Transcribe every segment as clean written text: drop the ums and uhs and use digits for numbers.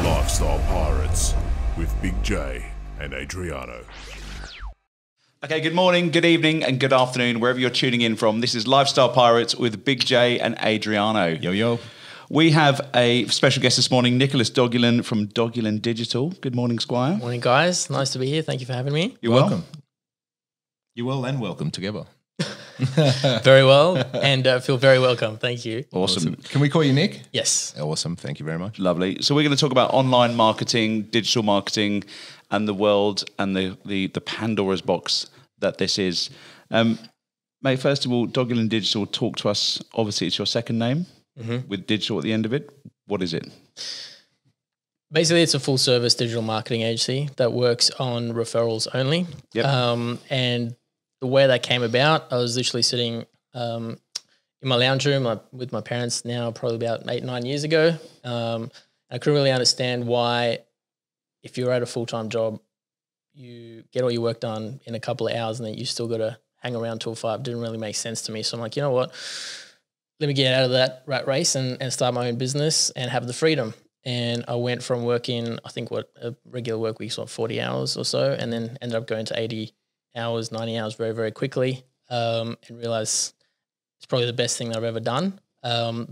Lifestyle Pirates with Big J and Adriano. Okay, good morning, good evening, and good afternoon, wherever you're tuning in from. This is Lifestyle Pirates with Big J and Adriano. Yo, yo. We have a special guest this morning, Nicholas Dogulin from Dogulin Digital. Good morning, Squire. Morning, guys. Nice to be here. Thank you for having me. You're Welcome. You're well and welcome together. Very well, and feel very welcome. Thank you. Awesome. Can we call you Nick? Yes. Awesome. Thank you very much. Lovely. So we're going to talk about online marketing, digital marketing, and the world and the Pandora's box that this is. Mate, first of all, Dogulin Digital, talk to us. Obviously, it's your second name with digital at the end of it. What is it? Basically, it's a full-service digital marketing agency that works on referrals only. Yep. And the way that came about, I was literally sitting in my lounge room with my parents now probably about 8-9 years ago. I couldn't really understand why, if you're at a full-time job, you get all your work done in a couple of hours and then you still got to hang around till 5. Didn't really make sense to me. So I'm like, you know what? Let me get out of that rat race and start my own business and have the freedom. And I went from working, I think a regular work week's 40 hours or so, and then ended up going to 80 hours, 90 hours very, very quickly, and realized it's probably the best thing that I've ever done,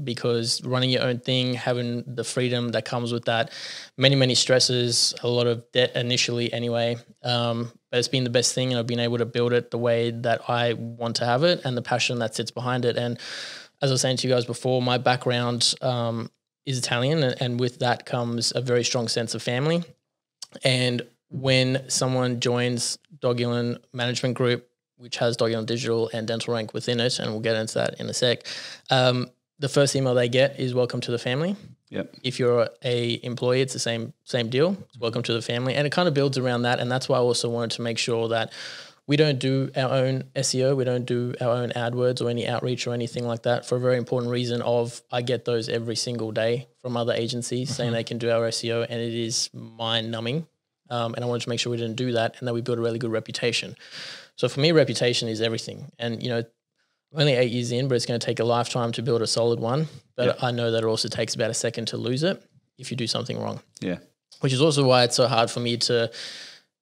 because running your own thing, having the freedom that comes with that, many stresses, a lot of debt initially anyway, but it's been the best thing, and I've been able to build it the way that I want to have it and the passion that sits behind it. And as I was saying to you guys before, my background is Italian, and with that comes a very strong sense of family. And when someone joins Dogulin Management Group, which has Dogulin Digital and Dental Rank within it, and we'll get into that in a sec, the first email they get is welcome to the family. Yep. If you're a employee, it's the same deal. It's welcome to the family. And it kind of builds around that. And that's why I also wanted to make sure that we don't do our own SEO. We don't do our own AdWords or any outreach or anything like that, for a very important reason of I get those every single day from other agencies saying they can do our SEO, and it is mind-numbing. And I wanted to make sure we didn't do that and that we build a really good reputation. So for me, reputation is everything. And, you know, I'm only 8 years in, but it's going to take a lifetime to build a solid one. But I know that it also takes about a second to lose it if you do something wrong. Yeah. Which is also why it's so hard for me to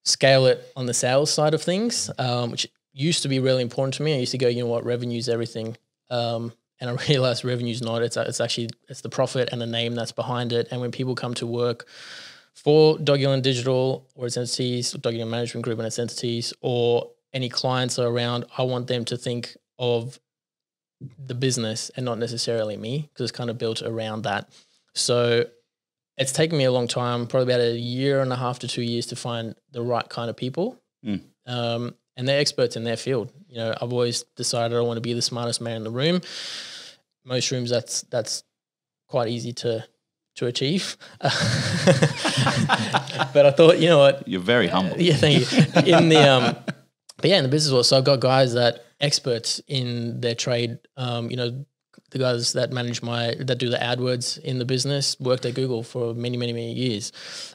scale it on the sales side of things, which used to be really important to me. I used to go, you know what, revenue's everything. And I realized revenue's not. It's the profit and the name that's behind it. And when people come to work for Dogulin Digital or its entities, Dogulin Management Group and its entities, or any clients are around, I want them to think of the business and not necessarily me, because it's kind of built around that. So it's taken me a long time, probably about 1.5 to 2 years to find the right kind of people. And they're experts in their field. You know, I've always decided I want to be the smartest man in the room. Most rooms that's quite easy to achieve. But I thought, you know what? You're very humble. Yeah, thank you. In the business world, so I've got guys that experts in their trade, you know, the guys that that do the AdWords in the business worked at Google for many years.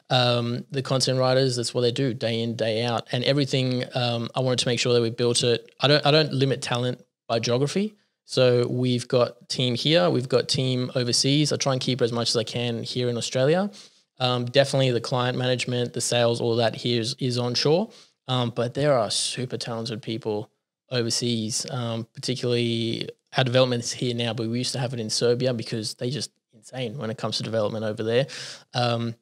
The content writers, that's what they do day in, day out. And everything, I wanted to make sure that we built it. I don't limit talent by geography. So we've got team here, we've got team overseas. I try and keep it as much as I can here in Australia. Definitely the client management, the sales, all of that here is onshore. But there are super talented people overseas, particularly our development is here now, but we used to have it in Serbia because they're just insane when it comes to development over there. And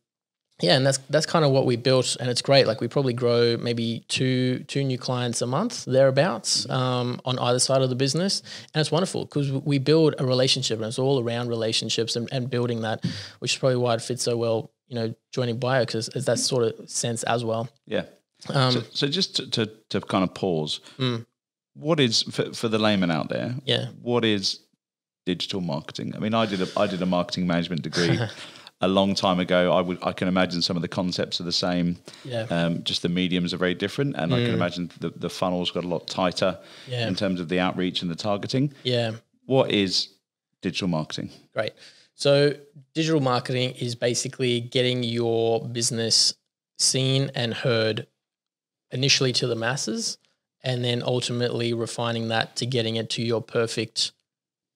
that's kind of what we built, and it's great. Like we probably grow maybe two new clients a month, thereabouts, on either side of the business. And it's wonderful because we build a relationship, and it's all around relationships and building that, which is probably why it fits so well, you know, joining Bio, because it's that sort of sense as well. Yeah. So just to kind of pause, what is, for the layman out there, what is digital marketing? I mean, I did a marketing management degree a long time ago. I can imagine some of the concepts are the same. Yeah. Just the mediums are very different, and I can imagine the funnel's got a lot tighter in terms of the outreach and the targeting. Yeah. What is digital marketing? Great. So digital marketing is basically getting your business seen and heard initially to the masses, and then ultimately refining that to getting it to your perfect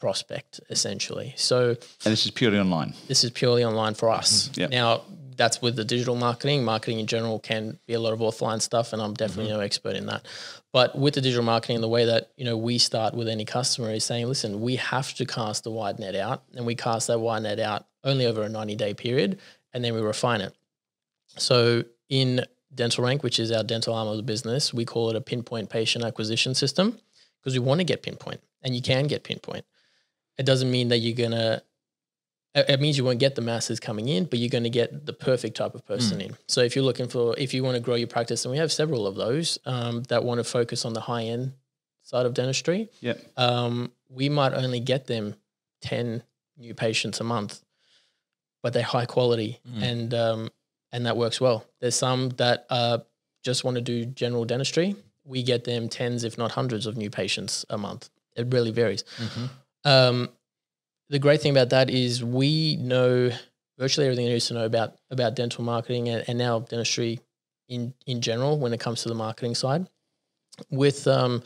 prospect essentially. So, and this is purely online. This is purely online for us. Yep. Now, that's with the digital marketing. Marketing in general can be a lot of offline stuff, and I'm definitely no expert in that. But with the digital marketing, the way that we start with any customer is saying, listen, we have to cast a wide net out, and we cast that wide net out only over a 90-day period, and then we refine it. So in Dental Rank, which is our dental arm of the business, we call it a Pinpoint patient acquisition system because we want to get Pinpoint, and you can get Pinpoint. It doesn't mean that you're gonna. It means you won't get the masses coming in, but you're going to get the perfect type of person in. So if you're looking for, if you want to grow your practice, and we have several of those that want to focus on the high end side of dentistry, we might only get them 10 new patients a month, but they're high quality and that works well. There's some that just want to do general dentistry. We get them tens, if not hundreds of new patients a month. It really varies. The great thing about that is we know virtually everything there is to know about dental marketing and now dentistry in general when it comes to the marketing side. With the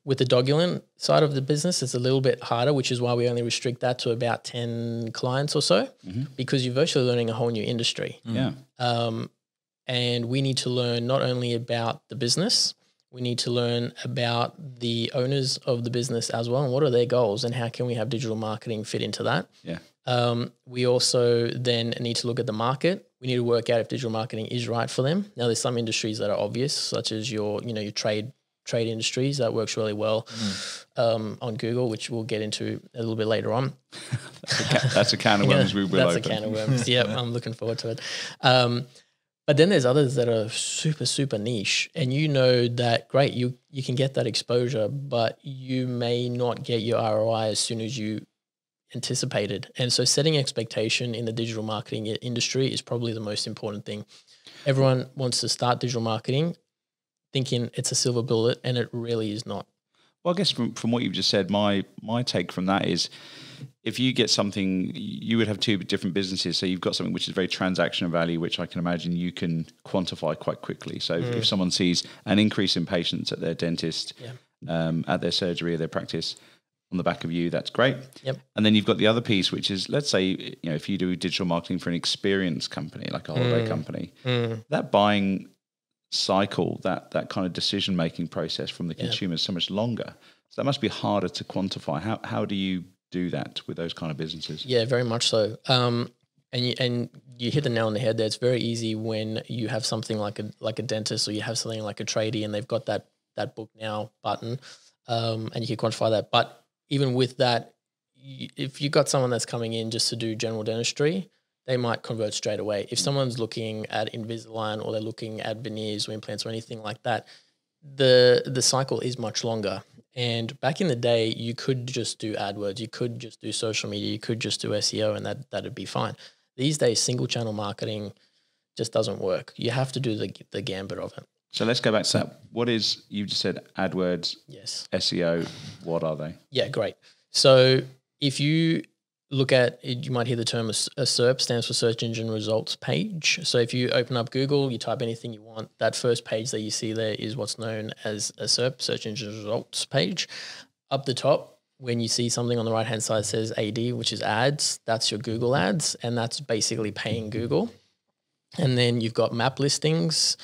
Dogulin side of the business, it's a little bit harder, which is why we only restrict that to about 10 clients or so, because you're virtually learning a whole new industry. And we need to learn not only about the business, we need to learn about the owners of the business as well, and what are their goals, and how can we have digital marketing fit into that. We also then need to look at the market. We need to work out if digital marketing is right for them. Now, there's some industries that are obvious, such as your trade industries. That works really well on Google, which we'll get into a little bit later on. That's a can of worms we will open. That's a can of worms. Yeah, I'm looking forward to it. But then there's others that are super, super niche, and that great, you can get that exposure, but you may not get your ROI as soon as you anticipated. And so setting expectation in the digital marketing industry is probably the most important thing. Everyone wants to start digital marketing thinking it's a silver bullet, and it really is not. Well, I guess from what you've just said, my take from that is, if you get something, you would have two different businesses. So you've got something which is very transactional value, which I can imagine you can quantify quite quickly. So if someone sees an increase in patients at their dentist, at their surgery or their practice on the back of you, that's great. And then you've got the other piece, which is, let's say, if you do digital marketing for an experience company, like a holiday company, that buying cycle, that kind of decision-making process from the consumer is so much longer. So that must be harder to quantify. How do you do that with those kind of businesses? Yeah, very much so. And you hit the nail on the head there. It's very easy when you have something like a dentist, or you have something like a tradie, and they've got that book now button, and you can quantify that. But even with that, if you've got someone that's coming in just to do general dentistry, they might convert straight away. If someone's looking at Invisalign, or they're looking at veneers or implants or anything like that, the cycle is much longer. And back in the day, you could just do AdWords, you could just do social media, you could just do SEO, and that'd be fine. These days, single channel marketing just doesn't work. You have to do the gambit of it. So let's go back to that. What is, you just said AdWords, SEO, what are they? Yeah, great. So if you look at, you might hear the term a SERP, stands for Search Engine Results Page. So if you open up Google, you type anything you want, that first page that you see there is what's known as a SERP, Search Engine Results Page. Up the top, when you see something on the right-hand side that says AD, which is ads, that's your Google ads, and that's basically paying Google. And then you've got map listings,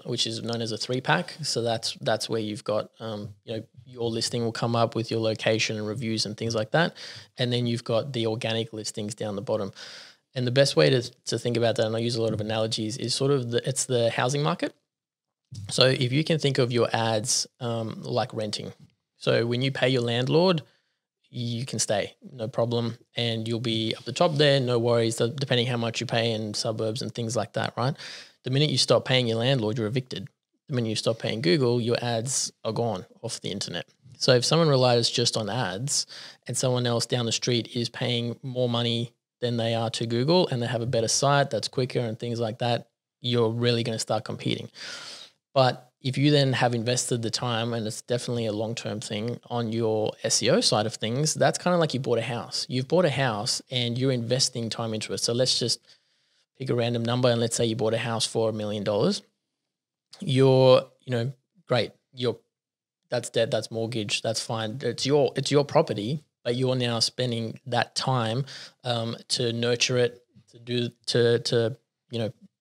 which is known as a 3-pack. So that's where you've got, your listing will come up with your location and reviews and things like that. And then you've got the organic listings down the bottom. And the best way to think about that, and I use a lot of analogies, is sort of it's the housing market. So if you can think of your ads like renting. So when you pay your landlord, you can stay, no problem. And you'll be up the top there, no worries, depending how much you pay in suburbs and things like that, right? The minute you stop paying your landlord, you're evicted. The minute you stop paying Google, your ads are gone off the internet. So if someone relies just on ads and someone else down the street is paying more money than they are to Google, and they have a better site that's quicker and things like that, you're really going to start competing. But if you then have invested the time, and it's definitely a long-term thing, on your SEO side of things, that's kind of like you bought a house. You've bought a house and you're investing time into it. So let's just pick a random number, and let's say you bought a house for $1 million. You're, great. That's debt, that's mortgage, that's fine. It's your property, but you're now spending that time to nurture it, to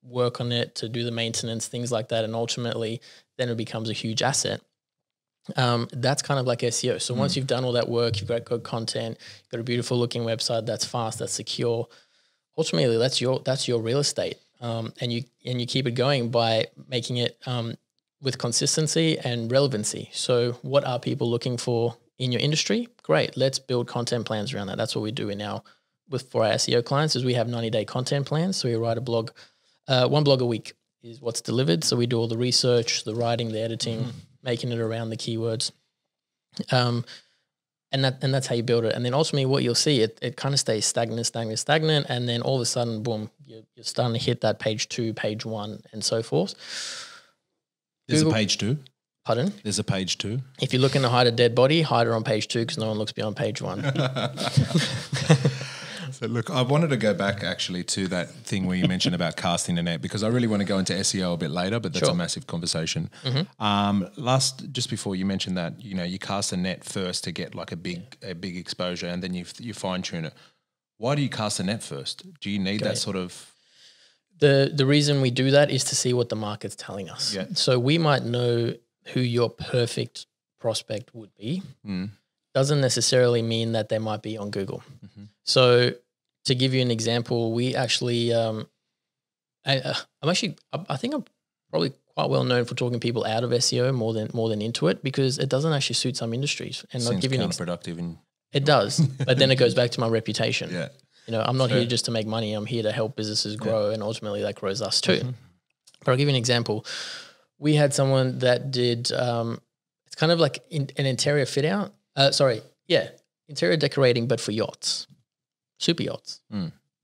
work on it, to do the maintenance, things like that, and ultimately then it becomes a huge asset. That's kind of like SEO. So once you've done all that work, you've got good content, you've got a beautiful looking website that's fast, that's secure. Ultimately, that's your real estate, and you keep it going by making it with consistency and relevancy. So what are people looking for in your industry? Great, let's build content plans around that. That's what we do for our SEO clients. Is we have 90-day content plans. So we write a blog, one blog a week is what's delivered. So we do all the research, the writing, the editing, making it around the keywords. And that's how you build it. And then ultimately what you'll see, it kind of stays stagnant. And then all of a sudden, boom, you're starting to hit that page 2, page 1, and so forth. There's a page 2? Pardon? There's a page 2? If you're looking to hide a dead body, hide it on page 2 because no one looks beyond page 1. So look, I wanted to go back actually to that thing where you mentioned about casting the net, because I really want to go into SEO a bit later, but that's a massive conversation. Just before you mentioned that, you cast a net first to get like a big exposure, and then you fine tune it. Why do you cast a net first? Do you need that sort of? The reason we do that is to see what the market's telling us. Yeah. So we might know who your perfect prospect would be. Doesn't necessarily mean that they might be on Google. So to give you an example, we actually, I think I'm probably quite well known for talking people out of SEO more than into it, because it doesn't actually suit some industries. And I'll give you counterproductive. It does, but then it goes back to my reputation. Yeah. I'm not here just to make money. I'm here to help businesses grow, and ultimately that grows us too. But I'll give you an example. We had someone that did, it's kind of like an interior fit out. Interior decorating, but for yachts, super yachts.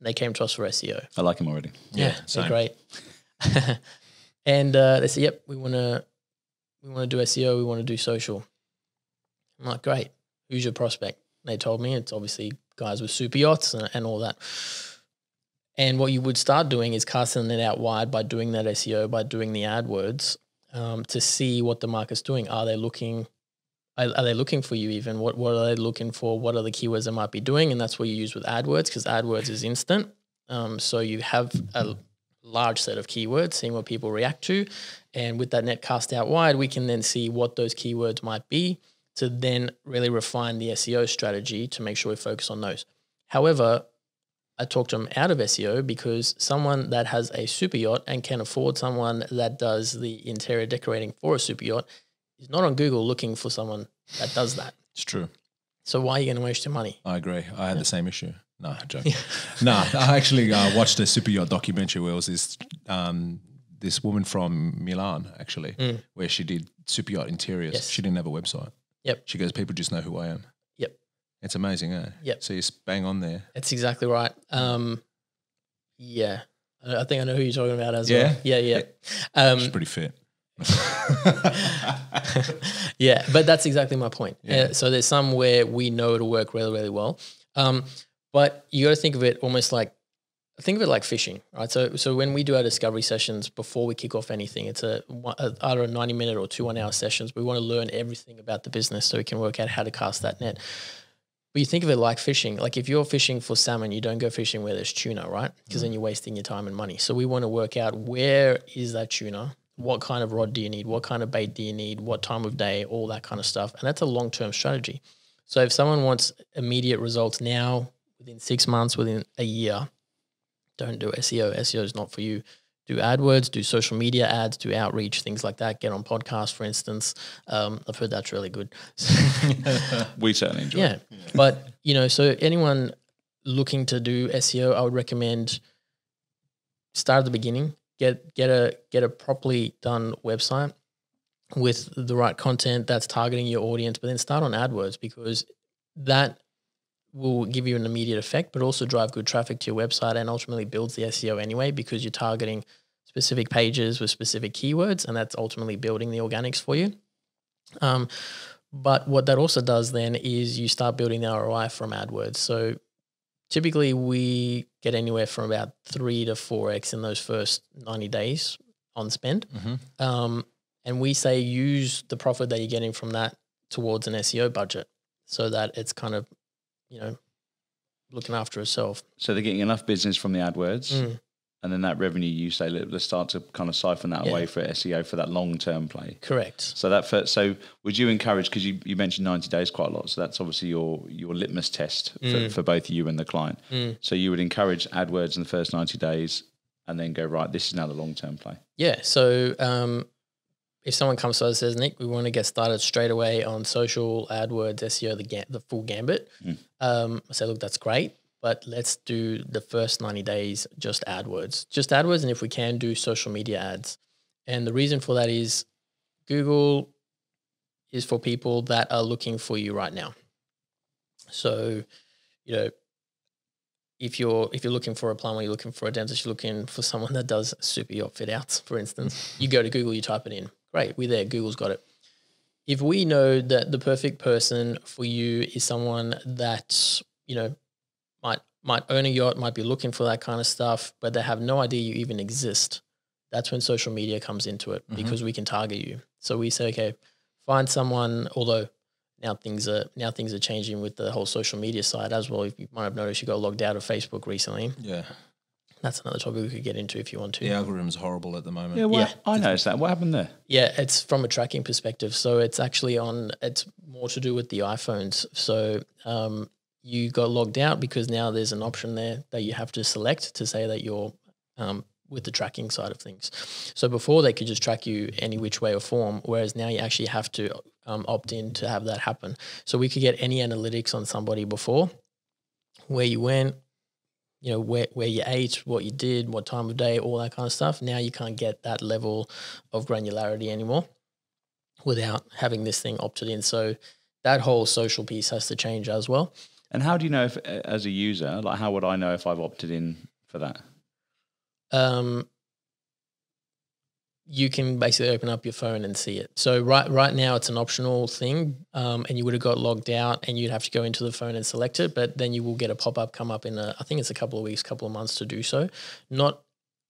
They came to us for SEO. I like him already. Yeah, they're great. And they said, "Yep, we want to do SEO. We want to do social." I'm like, "Great. Who's your prospect?" And they told me it's obviously guys with super yachts and all that. And what you would start doing is casting it out wide by doing that SEO, by doing the AdWords, to see what the market's doing. Are they looking for you even? What are they looking for? What are the keywords they might be doing? And that's what you use with AdWords, because AdWords is instant. So you have a large set of keywords, seeing what people react to. And with that net cast out wide, we can then see what those keywords might be to then really refine the SEO strategy to make sure we focus on those. However, I talked them out of SEO because someone that has a super yacht and can afford someone that does the interior decorating for a super yacht is not on Google looking for someone that does that. It's true. So why are you going to waste your money? I agree. I had the same issue. No, I'm joking. I actually watched a super yacht documentary where it was this woman from Milan, actually, where she did super yacht interiors. Yes. She didn't have a website. Yep. She goes, people just know who I am. Yep. It's amazing, eh? Yep. So you're bang on there. That's exactly right. Yeah. I think I know who you're talking about as well. Yeah. She's pretty fit. Yeah, but that's exactly my point. Yeah. So there's some where we know it'll work really, really well. But you got to think of it almost like fishing, right? So when we do our discovery sessions before we kick off anything, it's either a 90-minute or 2 1-hour sessions. We want to learn everything about the business so we can work out how to cast that net. But you think of it like fishing. Like if you're fishing for salmon, you don't go fishing where there's tuna, right? Because then you're wasting your time and money. So we want to work out, where is that tuna? What kind of rod do you need? What kind of bait do you need? What time of day? All that kind of stuff. And that's a long-term strategy. So if someone wants immediate results now, within 6 months, within a year, don't do SEO. SEO is not for you. Do AdWords, do social media ads, do outreach, things like that. Get on podcasts, for instance. I've heard that's really good. We certainly enjoy it. Yeah. But, so anyone looking to do SEO, I would recommend start at the beginning. Get a properly done website with the right content that's targeting your audience, but then start on AdWords, because that will give you an immediate effect, but also drive good traffic to your website and ultimately builds the SEO anyway, because you're targeting specific pages with specific keywords, and that's ultimately building the organics for you. But what that also does then is you start building the ROI from AdWords. So typically we get anywhere from about 3 to 4x in those first 90 days on spend. And we say use the profit that you're getting from that towards an SEO budget, so that it's kind of looking after herself. So they're getting enough business from the AdWords, and then that revenue, you say, let's start to kind of siphon that away for SEO for that long-term play. Correct. So would you encourage, because you mentioned 90 days quite a lot, so that's obviously your litmus test for both you and the client. So you would encourage AdWords in the first 90 days and then go, right, this is now the long-term play. Yeah. So if someone comes to us and says, Nick, we want to get started straight away on social, AdWords, SEO, the full gambit, I say, look, that's great. But let's do the first 90 days just AdWords, and if we can do social media ads. And the reason for that is Google is for people that are looking for you right now. So, if you're looking for a plumber, you're looking for a dentist, you're looking for someone that does super yacht fit outs, for instance, you go to Google, you type it in. Great, we're there. Google's got it. If we know that the perfect person for you is someone that, might own a yacht, might be looking for that kind of stuff, but they have no idea you even exist, that's when social media comes into it because we can target you. So we say, okay, find someone, although now things are changing with the whole social media side as well. You might have noticed you got logged out of Facebook recently. Yeah. That's another topic we could get into if you want to. The algorithm's horrible at the moment. Yeah, I noticed that. What happened there? Yeah, it's from a tracking perspective. So it's actually it's more to do with the iPhones. So you got logged out because now there's an option there that you have to select to say that you're with the tracking side of things. So before they could just track you any which way or form, whereas now you actually have to opt in to have that happen. So we could get any analytics on somebody before, where you went, where you ate, what you did, what time of day, all that kind of stuff. Now you can't get that level of granularity anymore without having this thing opted in. So that whole social piece has to change as well. And how do you know if, as a user, like how would I know if I've opted in for that? You can basically open up your phone and see it. So right now it's an optional thing, and you would have got logged out and you'd have to go into the phone and select it, but then you will get a pop-up come up in I think it's a couple of weeks, couple of months to do so. Not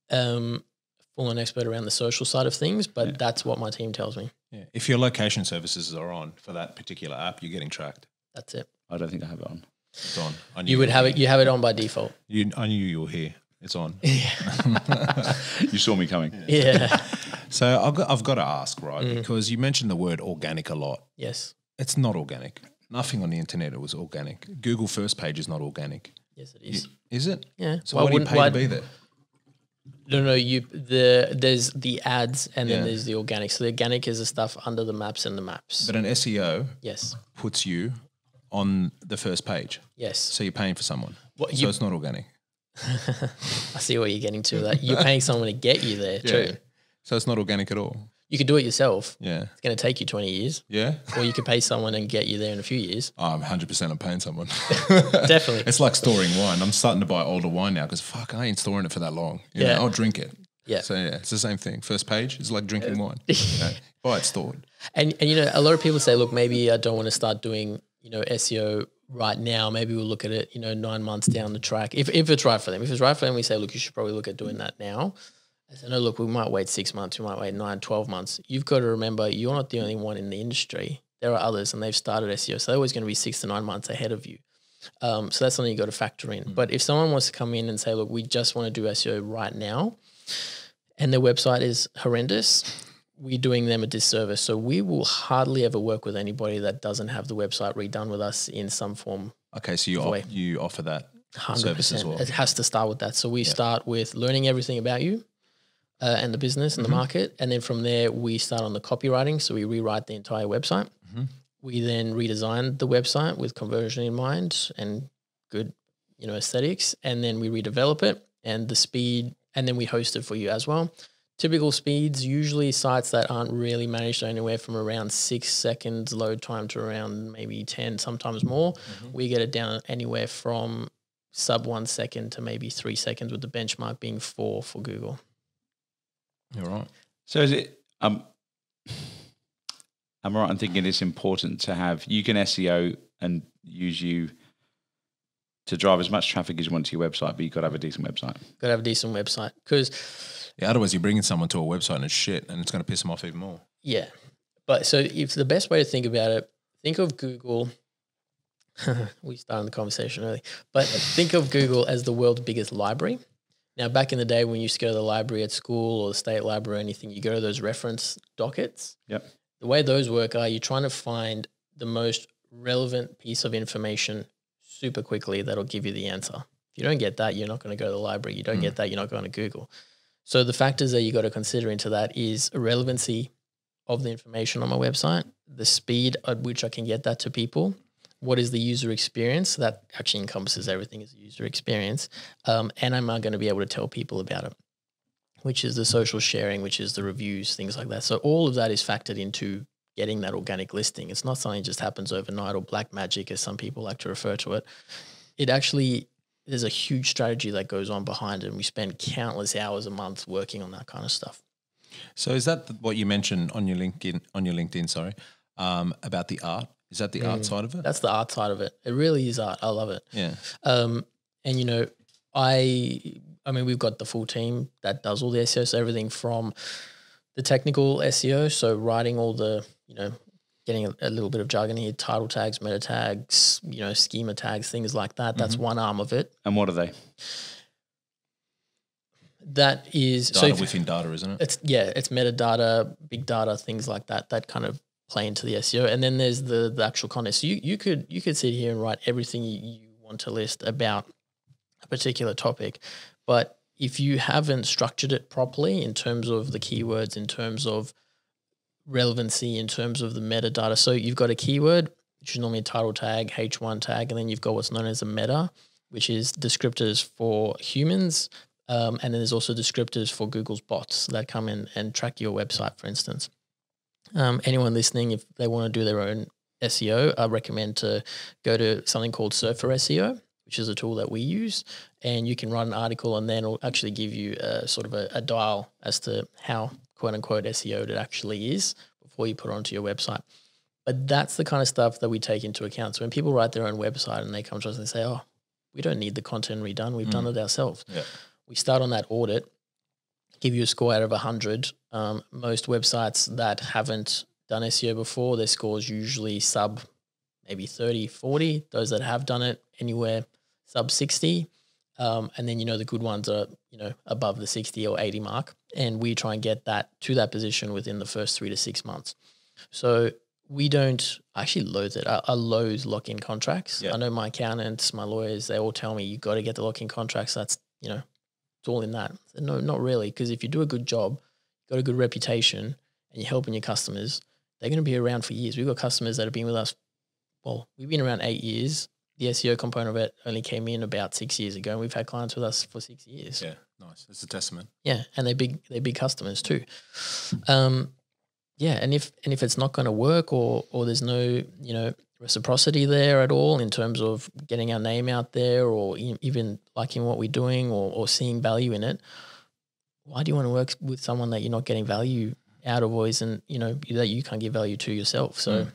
full-on expert around the social side of things, but that's what my team tells me. Yeah. If your location services are on for that particular app, you're getting tracked. That's it. I don't think I have it on. It's on. You would have it. You have it on by default. I knew you were here. It's on. You saw me coming. Yeah. So I've got to ask, right? Because you mentioned the word organic a lot. Yes. It's not organic. Nothing on the internet was organic. Google first page is not organic. Yes, it is. Is it? Yeah. So why do you pay to be there? No. There's the ads and then there's the organic. So the organic is the stuff under the maps and the maps. But an SEO yes puts you on the first page. Yes. So you're paying for someone. So it's not organic. I see where you're getting to. That you're paying someone to get you there too. So it's not organic at all. You could do it yourself. Yeah. It's going to take you 20 years. Yeah. Or you could pay someone and get you there in a few years. I'm 100% I'm paying someone. Definitely. It's like storing wine. I'm starting to buy older wine now because I ain't storing it for that long. You know, I'll drink it. Yeah. So it's the same thing. First page is like drinking wine. Buy it stored. And a lot of people say, look, maybe I don't want to start doing, SEO right now. Maybe we'll look at it, 9 months down the track. If it's right for them. If it's right for them, we say, look, you should probably look at doing that now. I said, no, look, we might wait 6 months. We might wait 9, 12 months. You've got to remember, you're not the only one in the industry. There are others and they've started SEO. So they're always going to be 6 to 9 months ahead of you. So that's something you got to factor in. But if someone wants to come in and say, look, we just want to do SEO right now and their website is horrendous, we're doing them a disservice. So we will hardly ever work with anybody that doesn't have the website redone with us in some form. Okay, so you offer that 100%. service as well. It has to start with that. So we start with learning everything about you and the business and the market. And then from there, we start on the copywriting. So we rewrite the entire website. We then redesign the website with conversion in mind and good, aesthetics. And then we redevelop it and the speed, and then we host it for you as well. Typical speeds, usually sites that aren't really managed are anywhere from around 6 seconds load time to around maybe 10, sometimes more. We get it down anywhere from sub 1 second to maybe 3 seconds, with the benchmark being 4 for Google. You're right. So is it, am I right in thinking it's important to have, you can SEO and use you to drive as much traffic as you want to your website, but you've got to have a decent website. Got to have a decent website because... Yeah, otherwise you're bringing someone to a website and it's shit and it's going to piss them off even more. Yeah. But so if the best way to think about it, think of Google We started the conversation early. But think of Google as the world's biggest library. Now, back in the day when you used to go to the library at school or the state library or anything, you go to those reference dockets. Yep. The way those work are you're trying to find the most relevant piece of information super quickly that'll give you the answer. If you don't get that, you're not going to go to the library. You don't get that, you're not going to Google. So the factors that you got to consider into that is relevancy of the information on my website, the speed at which I can get that to people, what is the user experience, that actually encompasses everything as a user experience, and am I going to be able to tell people about it, which is the social sharing, which is the reviews, things like that. So all of that is factored into getting that organic listing. It's not something that just happens overnight or black magic, as some people like to refer to it. It actually, there's a huge strategy that goes on behind it, and we spend countless hours a month working on that kind of stuff. So is that what you mentioned on your LinkedIn? About the art? Is that the art side of it? That's the art side of it. It really is art. I love it. Yeah. And you know, I mean, we've got the full team that does all the SEO. So everything from the technical SEO, so writing all the, you know, getting a little bit of jargon here, title tags, meta tags, you know, schema tags, things like that. That's one arm of it. And what are they? That is data within data, isn't it? It's metadata, big data, things like that. That kind of play into the SEO. And then there's the actual content. So you could sit here and write everything you want to list about a particular topic, but if you haven't structured it properly in terms of the keywords, in terms of relevancy, in terms of the metadata, so you've got a keyword, which is normally a title tag, H1 tag, and then you've got what's known as a meta, which is descriptors for humans. And then there's also descriptors for Google's bots that come in and track your website, for instance. Anyone listening, if they want to do their own SEO, I recommend to go to something called Surfer SEO, which is a tool that we use, and you can write an article and then it'll actually give you a sort of a dial as to how quote-unquote SEO it actually is before you put it onto your website. But that's the kind of stuff that we take into account. So when people write their own website and they come to us and they say, oh, we don't need the content redone, we've done it ourselves. Yeah. We start on that audit, give you a score out of 100. Most websites that haven't done SEO before, their scores usually sub maybe 30, 40. Those that have done it anywhere sub 60. And then, you know, the good ones are, you know, above the 60 or 80 mark. And we try and get that to that position within the first 3 to 6 months. So we don't actually loathe it. I loathe lock-in contracts. Yeah. I know my accountants, my lawyers, they all tell me you got to get the lock-in contracts. That's, you know, it's all in that. No, not really. Because if you do a good job, got a good reputation, and you're helping your customers, they're going to be around for years. We've got customers that have been with us. Well, we've been around 8 years. The SEO component of it only came in about 6 years ago, and we've had clients with us for 6 years. Yeah, nice. It's a testament. Yeah, and they're big customers too. Yeah, and if it's not going to work or there's no, you know, reciprocity there at all in terms of getting our name out there or even liking what we're doing or seeing value in it, why do you want to work with someone that you're not getting value out of or isn't, you know, that you can't give value to yourself? So,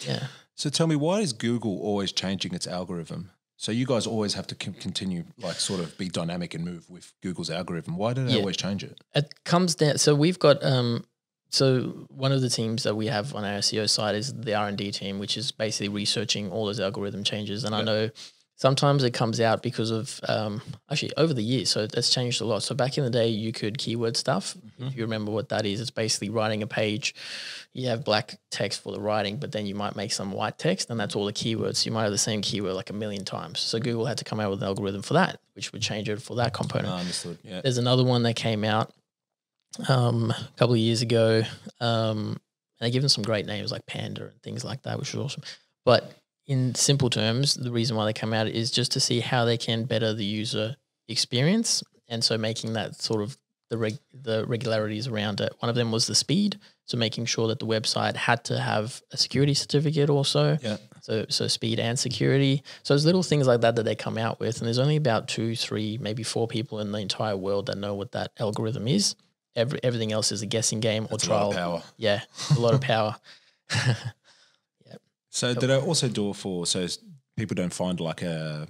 yeah. So tell me, why is Google always changing its algorithm? So you guys always have to continue, like, sort of be dynamic and move with Google's algorithm. Why do they always change it? It comes down. So we've got so one of the teams that we have on our SEO side is the R&D team, which is basically researching all those algorithm changes. And I know sometimes it comes out because of actually over the years. So that's changed a lot. So back in the day, you could keyword stuff. If you remember what that is, it's basically writing a page. You have black text for the writing, but then you might make some white text, and that's all the keywords. You might have the same keyword like 1 million times. So Google had to come out with an algorithm for that, which would change it for that component. Understood. Yeah. There's another one that came out a couple of years ago, and they give them some great names like Panda and things like that, which was awesome. But in simple terms, the reason why they come out is just to see how they can better the user experience, and so making that sort of the regularities around it. One of them was the speed, so making sure that the website had to have a security certificate also. Yeah. So speed and security. So there's little things like that they come out with, and there's only about 2, 3, maybe 4 people in the entire world that know what that algorithm is. Everything else is a guessing game or trial. A lot of power. Yeah, a lot of power. Yeah. So did I also do it for so people don't find like a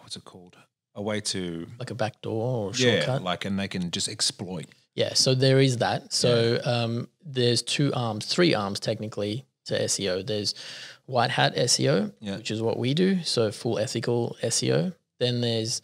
what's it called? A way to like a backdoor or shortcut. Yeah, like, and they can just exploit. Yeah, so there is that. So there's 3 arms technically to SEO. There's white hat SEO, which is what we do, so full ethical SEO. Then there's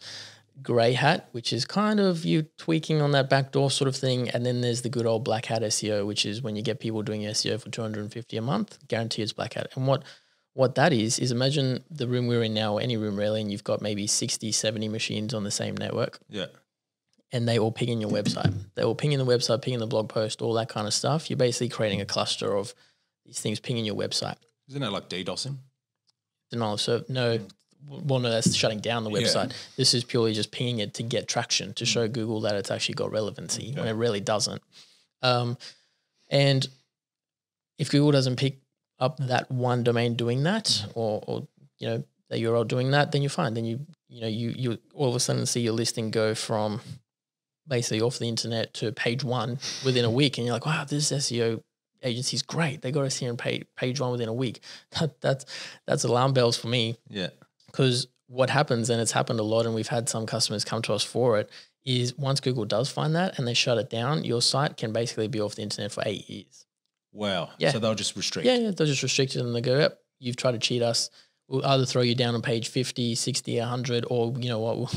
grey hat, which is kind of you tweaking on that backdoor sort of thing. And then there's the good old black hat SEO, which is when you get people doing SEO for $250 a month, guarantee it's black hat. And what that is imagine the room we're in now, or any room really, and you've got maybe 60, 70 machines on the same network. Yeah. And they all ping in your website. They all ping in the website, ping in the blog post, all that kind of stuff. You're basically creating a cluster of these things pinging your website. Isn't that like DDoSing? Denial of service. No. Well, no, that's shutting down the website. This is purely just pinging it to get traction, to show Google that it's actually got relevancy when it really doesn't. And if Google doesn't pick up that one domain doing that, or that URL doing that, then you're fine. Then you all of a sudden see your listing go from basically off the internet to page 1 within a week, and you're like, wow, this SEO agency is great. They got us here on page 1 within a week. That's alarm bells for me. Yeah. Because what happens, and it's happened a lot, and we've had some customers come to us for it, is once Google does find that and they shut it down, your site can basically be off the internet for 8 years. Wow. Yeah. So they'll just restrict. Yeah, they'll just restrict it and they go, yep, you've tried to cheat us. We'll either throw you down on page 50, 60, 100, or you know what, we'll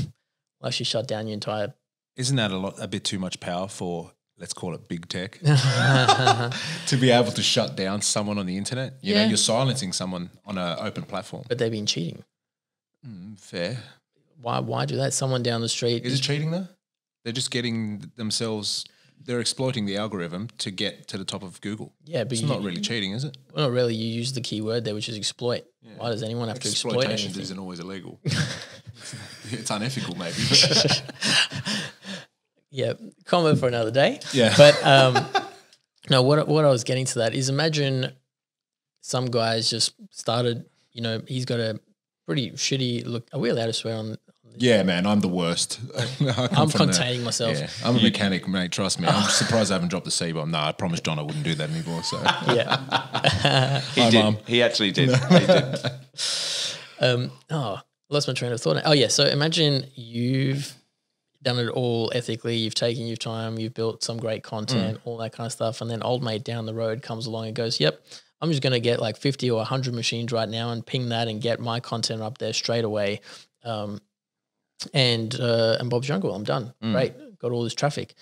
actually shut down your entire... Isn't that a bit too much power for, let's call it big tech, to be able to shut down someone on the internet? You know, you're silencing someone on an open platform. But they've been cheating. Fair. Why do that? Someone down the street. Is it cheating though? They're just getting themselves, they're exploiting the algorithm to get to the top of Google. Yeah, but it's not really cheating, is it? Well, not really. You use the key word there, which is exploit. Yeah. Why does anyone have to exploit anything? Exploitation isn't always illegal. It's unethical maybe. Yeah, comment for another day. Yeah. But no, what I was getting to that is imagine some guys just started, he's got a pretty shitty look. Are we allowed to swear on? Yeah, man, I'm the worst. I'm containing myself. Yeah, I'm a mechanic, mate. Trust me. I'm surprised I haven't dropped the C-bomb. No, I promised John I wouldn't do that anymore. So yeah, Mum. He actually did. He did. Lost my train of thought. Oh yeah, so imagine you've done it all ethically. You've taken your time. You've built some great content, all that kind of stuff, and then old mate down the road comes along and goes, "Yep, I'm just going to get like 50 or 100 machines right now and ping that and get my content up there straight away." And Bob's Jungle, I'm done. Great, got all this traffic.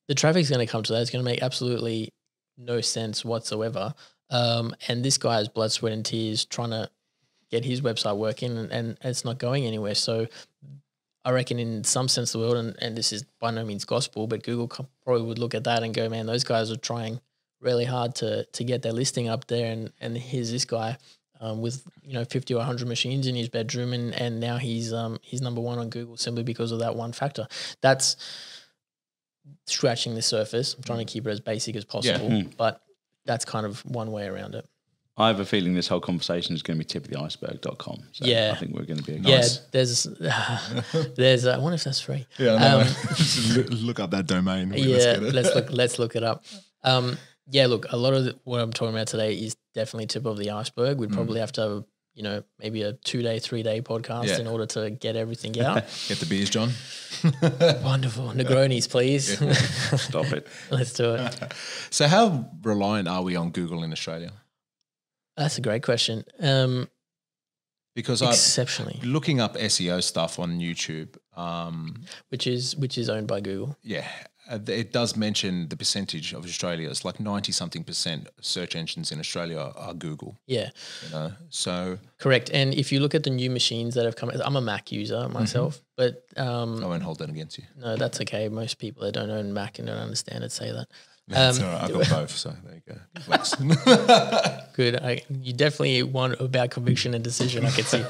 The traffic's going to come to that. It's going to make absolutely no sense whatsoever. And this guy has blood, sweat, and tears trying to get his website working, and it's not going anywhere. So I reckon in some sense of the world, and this is by no means gospel, but Google probably would look at that and go, man, those guys are trying really hard to get their listing up there, and here's this guy with 50 or 100 machines in his bedroom, and now he's number one on Google simply because of that one factor. That's scratching the surface. I'm trying to keep it as basic as possible, but that's kind of one way around it. I have a feeling this whole conversation is going to be tipoftheiceberg.com. So I think we're going to be a nice. Yeah, there's I wonder if that's free. Yeah, look up that domain. Let's look it up. Yeah, look, a lot of what I'm talking about today is definitely tip of the iceberg. We'd probably have to have, maybe a 2-day, 3-day podcast in order to get everything out. Get the beers, John. Wonderful. Negronis, please. Stop it. Let's do it. So how reliant are we on Google in Australia? That's a great question. Because exceptionally. Looking up SEO stuff on YouTube. Which is owned by Google. Yeah. It does mention the percentage of Australia. It's like 90-something% of search engines in Australia are Google. Yeah. So. Correct. And if you look at the new machines that have come, I'm a Mac user myself, but. I won't hold that against you. No, that's okay. Most people that don't own Mac and don't understand it say that. That's all right. I've got both, so there you go. Good. You definitely want about conviction and decision, I can see.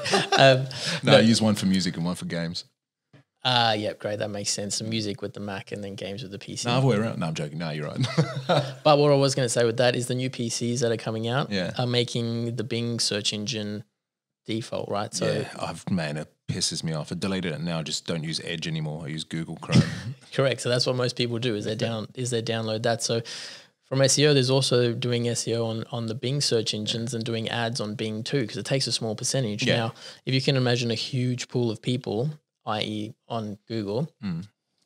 I use one for music and one for games. Yeah, great. That makes sense. The music with the Mac and then games with the PC. No, other way around. No, I'm joking. No, you're right. But what I was going to say with that is the new PCs that are coming out are making the Bing search engine default, right? So it pisses me off. I deleted it now. I just don't use Edge anymore. I use Google Chrome. Correct. So that's what most people do is they download that. So from SEO, there's also doing SEO on the Bing search engines and doing ads on Bing too, because it takes a small percentage. Yeah. Now, if you can imagine a huge pool of people, i.e. on Google,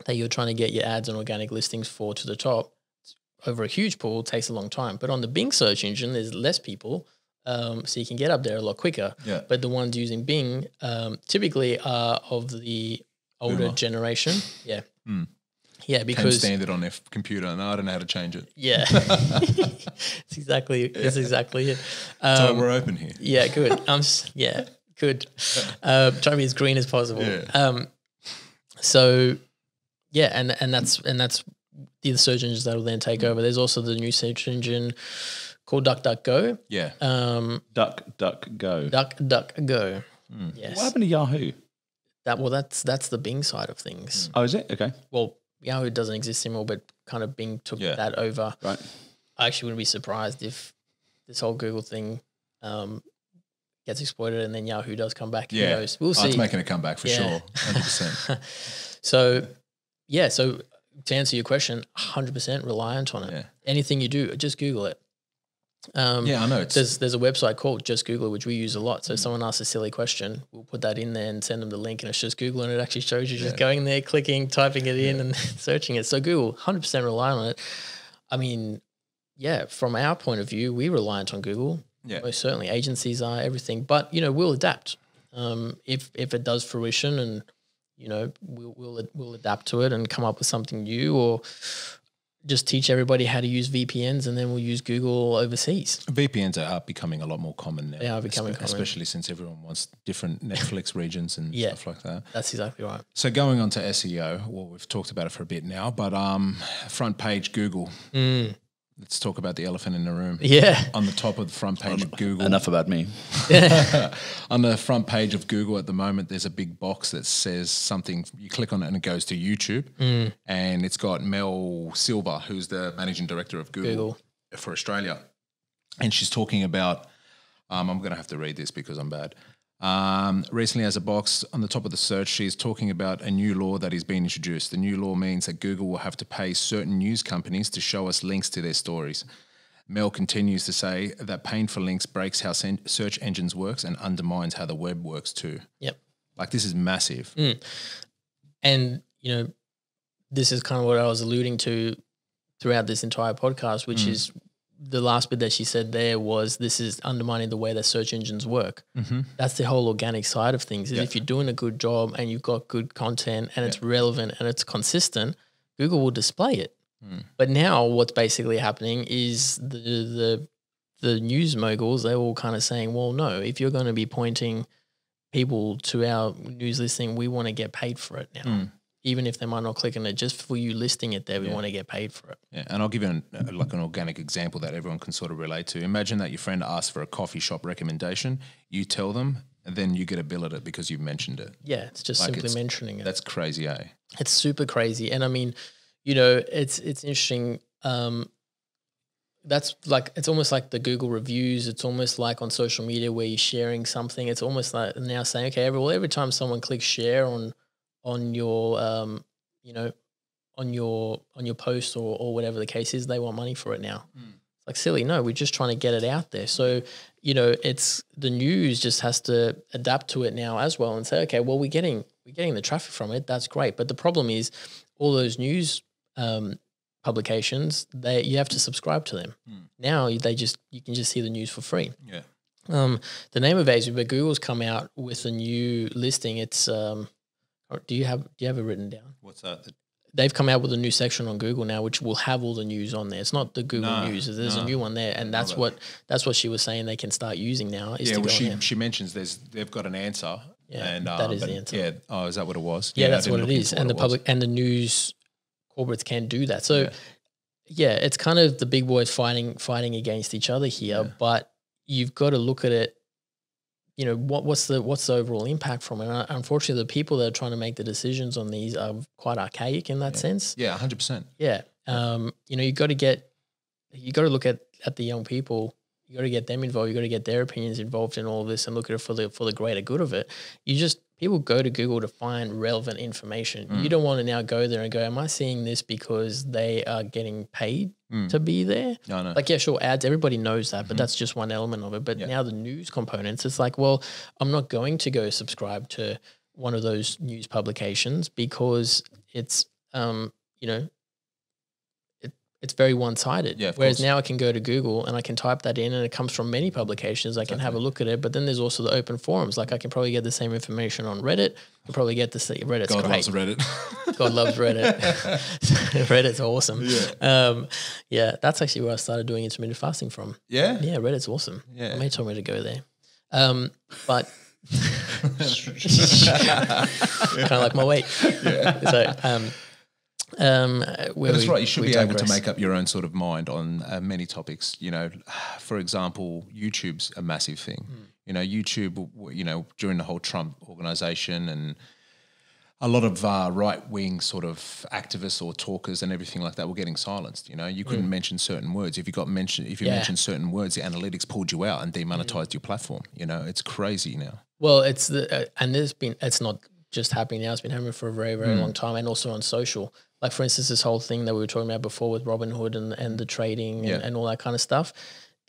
that you're trying to get your ads and organic listings for to the top, over a huge pool takes a long time. But on the Bing search engine, there's less people, so you can get up there a lot quicker. Yeah. But the ones using Bing typically are of the older generation. Yeah. Yeah, Can't because stand it on their computer, and I don't know how to change it. yeah, it's exactly it. So we're open here. Yeah, good. Yeah, good. Trying to be as green as possible. Yeah. So yeah, and that's the search engines that will then take over. There's also the new search engine called DuckDuckGo. Yeah. DuckDuckGo. DuckDuckGo. Yes. What happened to Yahoo? That's the Bing side of things. Oh, is it? Okay. Well, Yahoo doesn't exist anymore, but kind of Bing took that over. Right. I actually wouldn't be surprised if this whole Google thing gets exploited and then Yahoo does come back. Yeah. Who knows? We'll see. It's making a comeback for sure. 100%. So to answer your question, 100% reliant on it. Yeah. Anything you do, just Google it. Yeah, I know. There's a website called Just Google, which we use a lot. So if someone asks a silly question, we'll put that in there and send them the link, and it's just Google, and it actually shows you just going there, clicking, typing it in, and searching it. So Google, 100% rely on it. I mean, yeah, from our point of view, we're reliant on Google. Yeah. Most certainly, agencies are, everything, but we'll adapt if it does fruition, and we'll adapt to it and come up with something new, or just teach everybody how to use VPNs, and then we'll use Google overseas. VPNs are becoming a lot more common now. They are becoming common. Especially since everyone wants different Netflix regions and stuff like that. That's exactly right. So going on to SEO, well, we've talked about it for a bit now, but front page Google. Let's talk about the elephant in the room. Yeah. On the top of the front page of Google. Enough about me. On the front page of Google at the moment, there's a big box that says something. You click on it and it goes to YouTube. And it's got Mel Silver, who's the managing director of Google for Australia. And she's talking about, I'm going to have to read this because I'm bad. Recently, as a box on the top of the search, she's talking about a new law that is being introduced. The new law means that Google will have to pay certain news companies to show us links to their stories. Mel continues to say that paying for links breaks how search engines works and undermines how the web works too. Yep. Like, this is massive. And, this is kind of what I was alluding to throughout this entire podcast, which is the last bit that she said there was, this is undermining the way that search engines work. That's the whole organic side of things. Is if you're doing a good job and you've got good content and it's relevant and it's consistent, Google will display it. But now what's basically happening is the news moguls, they're all kind of saying, well, no, if you're going to be pointing people to our news listing, we want to get paid for it now. Even if they might not click on it, just for you listing it there, we want to get paid for it. Yeah, and I'll give you an organic example that everyone can sort of relate to. Imagine that your friend asks for a coffee shop recommendation, you tell them, and then you get a bill at it because you've mentioned it. Yeah, it's just simply mentioning it. That's crazy, eh? It's super crazy. And I mean, it's interesting. That's like, it's almost like the Google reviews. It's almost like on social media where you're sharing something. It's almost like now saying, okay, every time someone clicks share on your on your post or whatever the case is, they want money for it now. It's like, silly. No, we're just trying to get it out there. So, it's the news just has to adapt to it now as well and say, okay, well, we're getting the traffic from it. That's great. But the problem is all those news publications, you have to subscribe to them. Now you can just see the news for free. Yeah. The name of it, but Google's come out with a new listing. It's do you have it written down? What's that? They've come out with a new section on Google now, which will have all the news on there. It's not the Google News. There's a new one there, and that's what she was saying they can start using now. She mentions they've got an answer. Yeah, and that is the answer. Yeah. Oh, is that what it was? Yeah, that's what it is. And the public and the news corporates can do that. So it's kind of the big boys fighting against each other here. But you've got to look at it. What's the overall impact from it? And unfortunately, the people that are trying to make the decisions on these are quite archaic in that sense. Yeah, 100%. Yeah. You got to look at the young people. You got to get them involved. You got to get their opinions involved in all of this and look at it for the greater good of it. People go to Google to find relevant information. You don't want to now go there and go, am I seeing this because they are getting paid to be there? No. Like, yeah, sure, ads, everybody knows that, but that's just one element of it. But now the news components, it's like, well, I'm not going to go subscribe to one of those news publications because it's It's very one-sided. Yeah, whereas now I can go to Google and I can type that in and it comes from many publications. I can have a look at it, but then there's also the open forums. Like I can probably get the same information on Reddit. You probably get Reddit's God great. loves Reddit. God loves Reddit. Reddit's awesome. Yeah. That's actually where I started doing intermittent fasting from. Yeah? Yeah, Reddit's awesome. Yeah. My mate told me to go there. But kind of like my weight. Yeah. So, but that's right. You should be able to make up your own sort of mind on many topics. You know, for example, YouTube's a massive thing. You know, YouTube, you know, during the whole Trump organization and a lot of right-wing sort of activists or talkers and everything like that were getting silenced. You know, you couldn't mention certain words. If you mentioned certain words, the analytics pulled you out and demonetized your platform. You know, it's crazy now. Well, it's it's not just happening now. It's been happening for a very, very long time, and also on social. Like, for instance, this whole thing that we were talking about before with Robinhood and the trading and all that kind of stuff.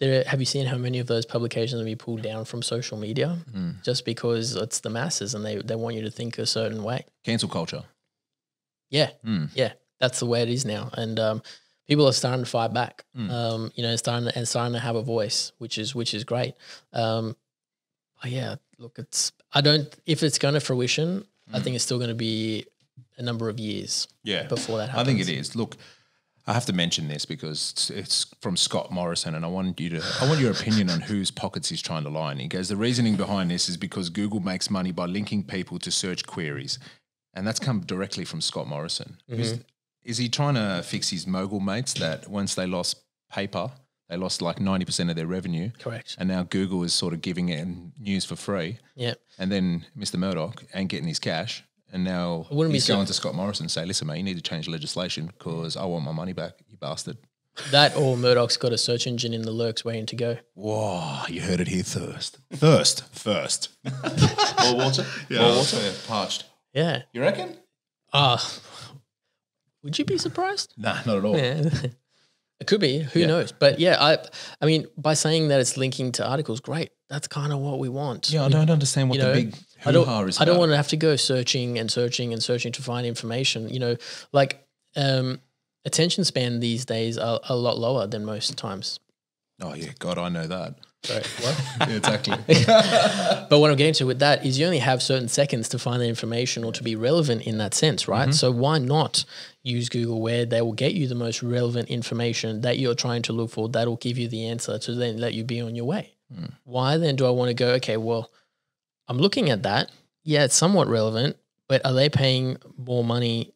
Have you seen how many of those publications have been pulled down from social media just because it's the masses and they want you to think a certain way? Cancel culture. Yeah. Yeah. That's the way it is now. And people are starting to fight back, you know, starting to have a voice, which is great. But yeah, look, if it's going to fruition, I think it's still going to be a number of years before that happens. I think it is. Look, I have to mention this because it's from Scott Morrison, and I want your opinion on whose pockets he's trying to line. He goes, the reasoning behind this is because Google makes money by linking people to search queries, and that's come directly from Scott Morrison. Is he trying to fix his mogul mates that once they lost paper, they lost like 90% of their revenue? Correct. And now Google is sort of giving it news for free. Yeah. And then Mr. Murdoch ain't getting his cash. And now he's going to Scott Morrison and say, listen, mate, you need to change legislation because I want my money back, you bastard. That or Murdoch's got a search engine in the lurks waiting to go. Whoa, you heard it here first. First. More water? Yeah. More water? Yeah, parched. Yeah. You reckon? Would you be surprised? Nah, not at all. Yeah. It could be. Who knows? But yeah, I mean, by saying that it's linking to articles, great. That's kind of what we want. Yeah, I don't understand what the big hoo-ha is about. I don't want to have to go searching to find information. You know, like attention span these days are a lot lower than most times. Oh yeah, God, I know that. Sorry, what? Yeah, exactly. But what I'm getting to with that is you only have certain seconds to find the information or to be relevant in that sense, right? So why not use Google where they will get you the most relevant information that you're trying to look for that will give you the answer to then let you be on your way? Why then do I want to go, okay, well, I'm looking at that. Yeah, it's somewhat relevant, but are they paying more money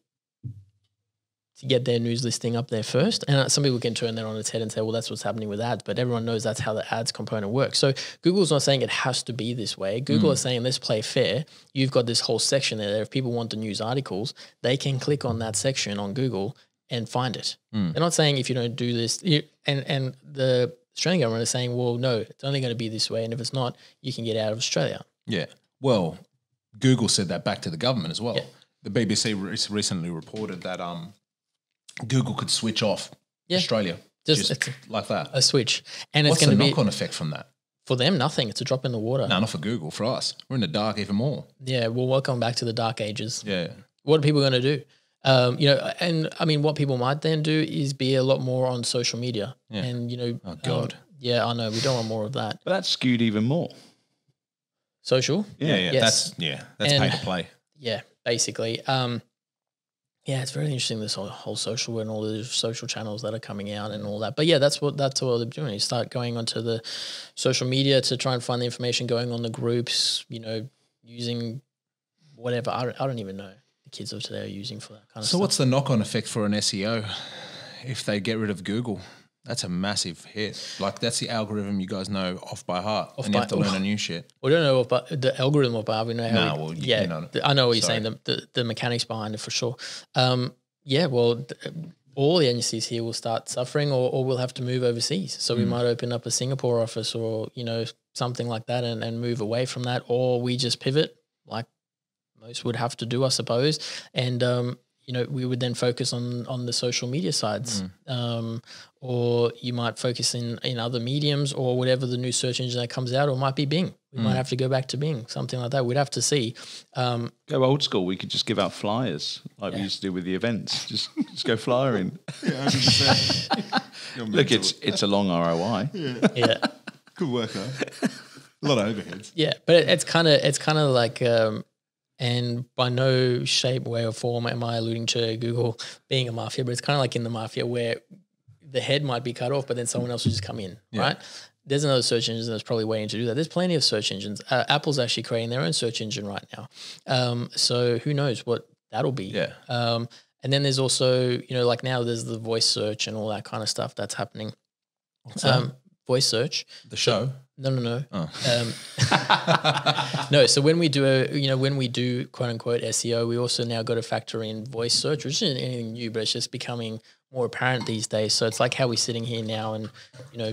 to get their news listing up there first? And some people can turn that on its head and say, well, that's what's happening with ads, but everyone knows that's how the ads component works. So Google's not saying it has to be this way. Google is saying, let's play fair. You've got this whole section there. If people want the news articles, they can click on that section on Google and find it. They're not saying if you don't do this, and the Australian government is saying, well, no, it's only going to be this way. And if it's not, you can get out of Australia. Yeah. Well, Google said that back to the government as well. Yeah. The BBC recently reported that Google could switch off Australia just like that. A switch. And What's it's going to be knock-on effect from that? For them, nothing. It's a drop in the water. No, not for Google. For us, we're in the dark even more. Yeah, well, welcome back to the dark ages. Yeah. What are people going to do? You know, and I mean, what people might then do is be a lot more on social media. Yeah. And, you know, oh God. Yeah, I know. We don't want more of that. But that's skewed even more. Social? Yeah. Yes. That's pay to play. Yeah, basically. Yeah, it's very interesting, this whole social and all the social channels that are coming out and all that. But yeah, that's what they're doing. You start going onto the social media to try and find the information, going on the groups, you know, using whatever. I don't even know the kids of today are using for that kind of stuff. So what's the knock-on effect for an SEO if they get rid of Google? That's a massive hit. Like, that's the algorithm you guys know off by heart, and you have to learn a new shit. We don't know about the algorithm off by heart. We know how. You know, I know what you're saying. The mechanics behind it for sure. Yeah, well, all the agencies here will start suffering, or we'll have to move overseas. So we might open up a Singapore office, or you know, something like that, and move away from that, or we just pivot, like most would have to do, I suppose, and. You know, we would then focus on the social media sides, or you might focus in other mediums or whatever the new search engine that comes out, or it might be Bing. We might have to go back to Bing, something like that. We'd have to see. Go old school. We could just give out flyers like we used to do with the events. Just go flyering. Look, it's a long ROI. Yeah. Good work, though. A lot of overheads. Yeah, but it's kind of like, and by no shape, way, or form am I alluding to Google being a mafia, but it's kind of like in the mafia where the head might be cut off, but then someone else will just come in, right? There's another search engine that's probably waiting to do that. There's plenty of search engines. Apple's actually creating their own search engine right now. So who knows what that'll be. Yeah. And then there's also, like now there's the voice search and all that kind of stuff that's happening. What's that? Voice search. The show? No. Oh. No. So when we do quote unquote SEO, we also now got to factor in voice search, which isn't anything new, but it's just becoming more apparent these days. So it's like how we're sitting here now and,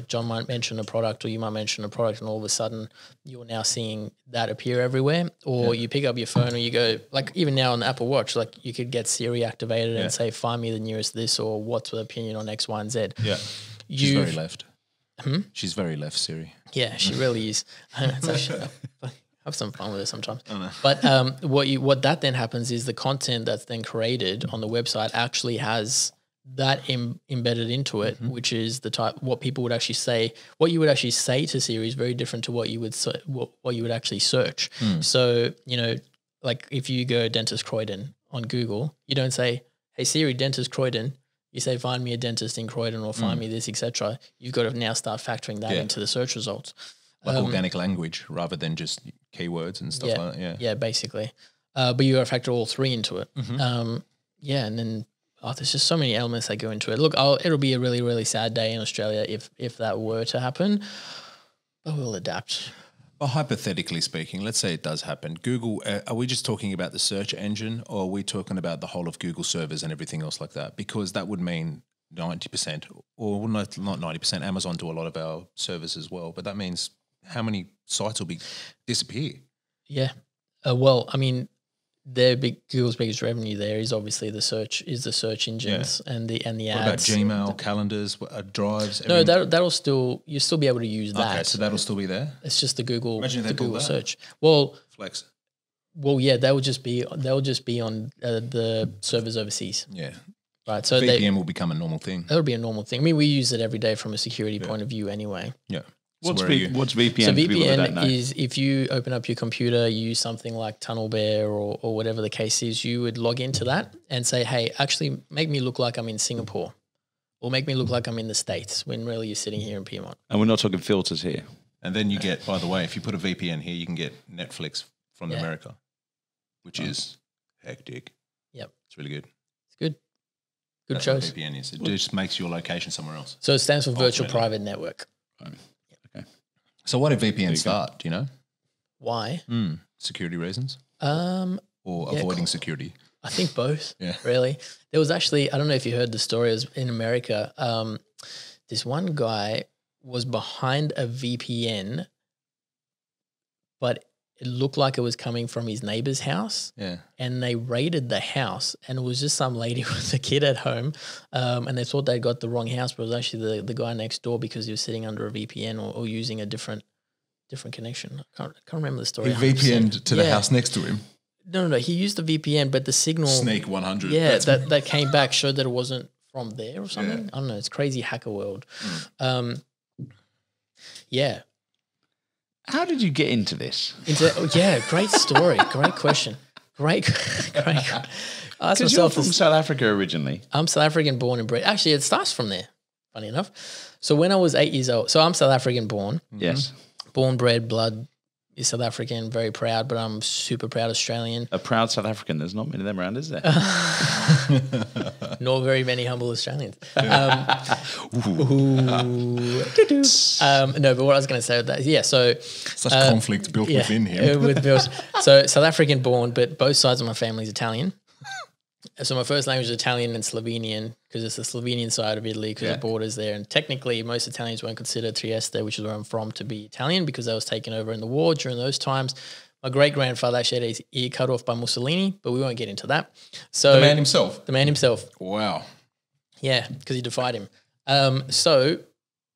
John might mention a product or you might mention a product and all of a sudden you're now seeing that appear everywhere, or you pick up your phone or you go, like even now on the Apple Watch, like you could get Siri activated and say, find me the nearest this, or what's the opinion on X, Y, and Z. Yeah. She's very left. She's very left, Siri. Yeah, she really is. It's actually, I have some fun with it sometimes. But what that then happens is the content that's then created on the website actually has that embedded into it, which is the type what people would actually say. What you would actually say to Siri is very different to what you would actually search. So like if you go dentist Croydon on Google, you don't say, "Hey Siri, dentist Croydon." You say, find me a dentist in Croydon or find me this, etc. You've got to now start factoring that into the search results. Like organic language rather than just keywords and stuff like that. Yeah, basically. But you got to factor all three into it. And then there's just so many elements that go into it. Look, it'll be a really, really sad day in Australia if that were to happen, but we'll adapt. Well, hypothetically speaking, let's say it does happen. Google, are we just talking about the search engine, or are we talking about the whole of Google servers and everything else like that? Because that would mean 90%, or not 90%. Amazon do a lot of our servers as well, but that means how many sites will disappear? Yeah. Well, I mean, Google's biggest revenue there is obviously the search engines and the ads. What about Gmail, calendars, drives? No, that'll still you'll still be able to use that. Okay, so that'll still be there. It's just the Google Google search. Flex. Well, yeah, they'll just be on the servers overseas. Yeah. Right. So VPN will become a normal thing. That'll be a normal thing. I mean, we use it every day from a security point of view anyway. Yeah. What's VPN? So VPN is if you open up your computer, you use something like TunnelBear or whatever the case is, you would log into that and say, hey, actually make me look like I'm in Singapore, or make me look like I'm in the States, when really you're sitting here in Piedmont. And we're not talking filters here. And then you get, by the way, if you put a VPN here, you can get Netflix from America, which is hectic. Yep. It's really good. It's good. Good That's shows. What VPN is. It just makes your location somewhere else. So it stands for Virtual Private Network. So why did VPN start? Do you know? Why? Security reasons? Or avoiding security? I think both, Yeah. really. There was actually, I don't know if you heard the story, it was in America. This one guy was behind a VPN, but it looked like it was coming from his neighbor's house. Yeah. And they raided the house, and it was just some lady with a kid at home. And they thought they got the wrong house, but it was actually the guy next door, because he was sitting under a VPN or using a different connection. I can't remember the story. He VPN'd to the house next to him. No. He used the VPN, but the signal Sneak 100. Yeah, that came back showed that it wasn't from there or something. Yeah. I don't know. It's crazy hacker world. Yeah. How did you get into this? Great story. Great question. Great. Because you're from South Africa originally. I'm South African born and bred. Actually, it starts from there, funny enough. So when I was 8 years old, so I'm South African born. Yes. Born, bred, blood is South African, very proud, but I'm super proud Australian. A proud South African. There's not many of them around, is there? Nor very many humble Australians. No, but what I was going to say with that is, so... Such conflict built within him. So South African born, but both sides of my family is Italian. So my first language is Italian and Slovenian, because it's the Slovenian side of Italy, because the border's there. And technically, most Italians won't consider Trieste, which is where I'm from, to be Italian, because that was taken over in the war during those times. My great-grandfather actually had his ear cut off by Mussolini, but we won't get into that. So the man himself? The man himself. Wow. Yeah, because he defied him. So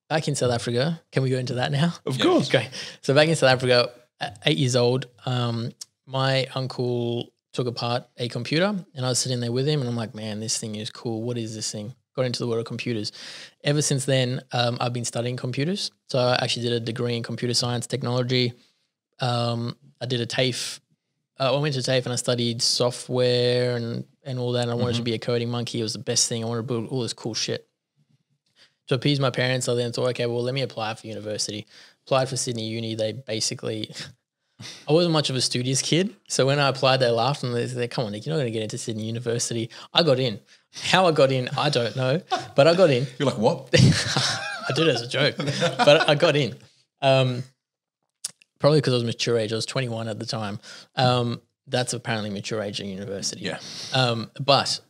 back in South Africa, can we go into that now? Of course. Great. So back in South Africa, at 8 years old, my uncle took apart a computer and I was sitting there with him and I'm like, man, this thing is cool. What is this thing? Got into the world of computers. Ever since then, I've been studying computers. So I actually did a degree in computer science technology. I did a TAFE. I went to TAFE and I studied software and all that. And I wanted to be a coding monkey. It was the best thing. I wanted to build all this cool shit. To appease my parents, I then thought, okay, well, let me apply for university. Applied for Sydney Uni. They basically... I wasn't much of a studious kid. So when I applied, they laughed and they said, come on, Nick, you're not going to get into Sydney University. I got in. How I got in, I don't know, but I got in. You're like, what? I did it as a joke, but I got in. Probably because I was mature age. I was 21 at the time. That's apparently mature age in university. Yeah. But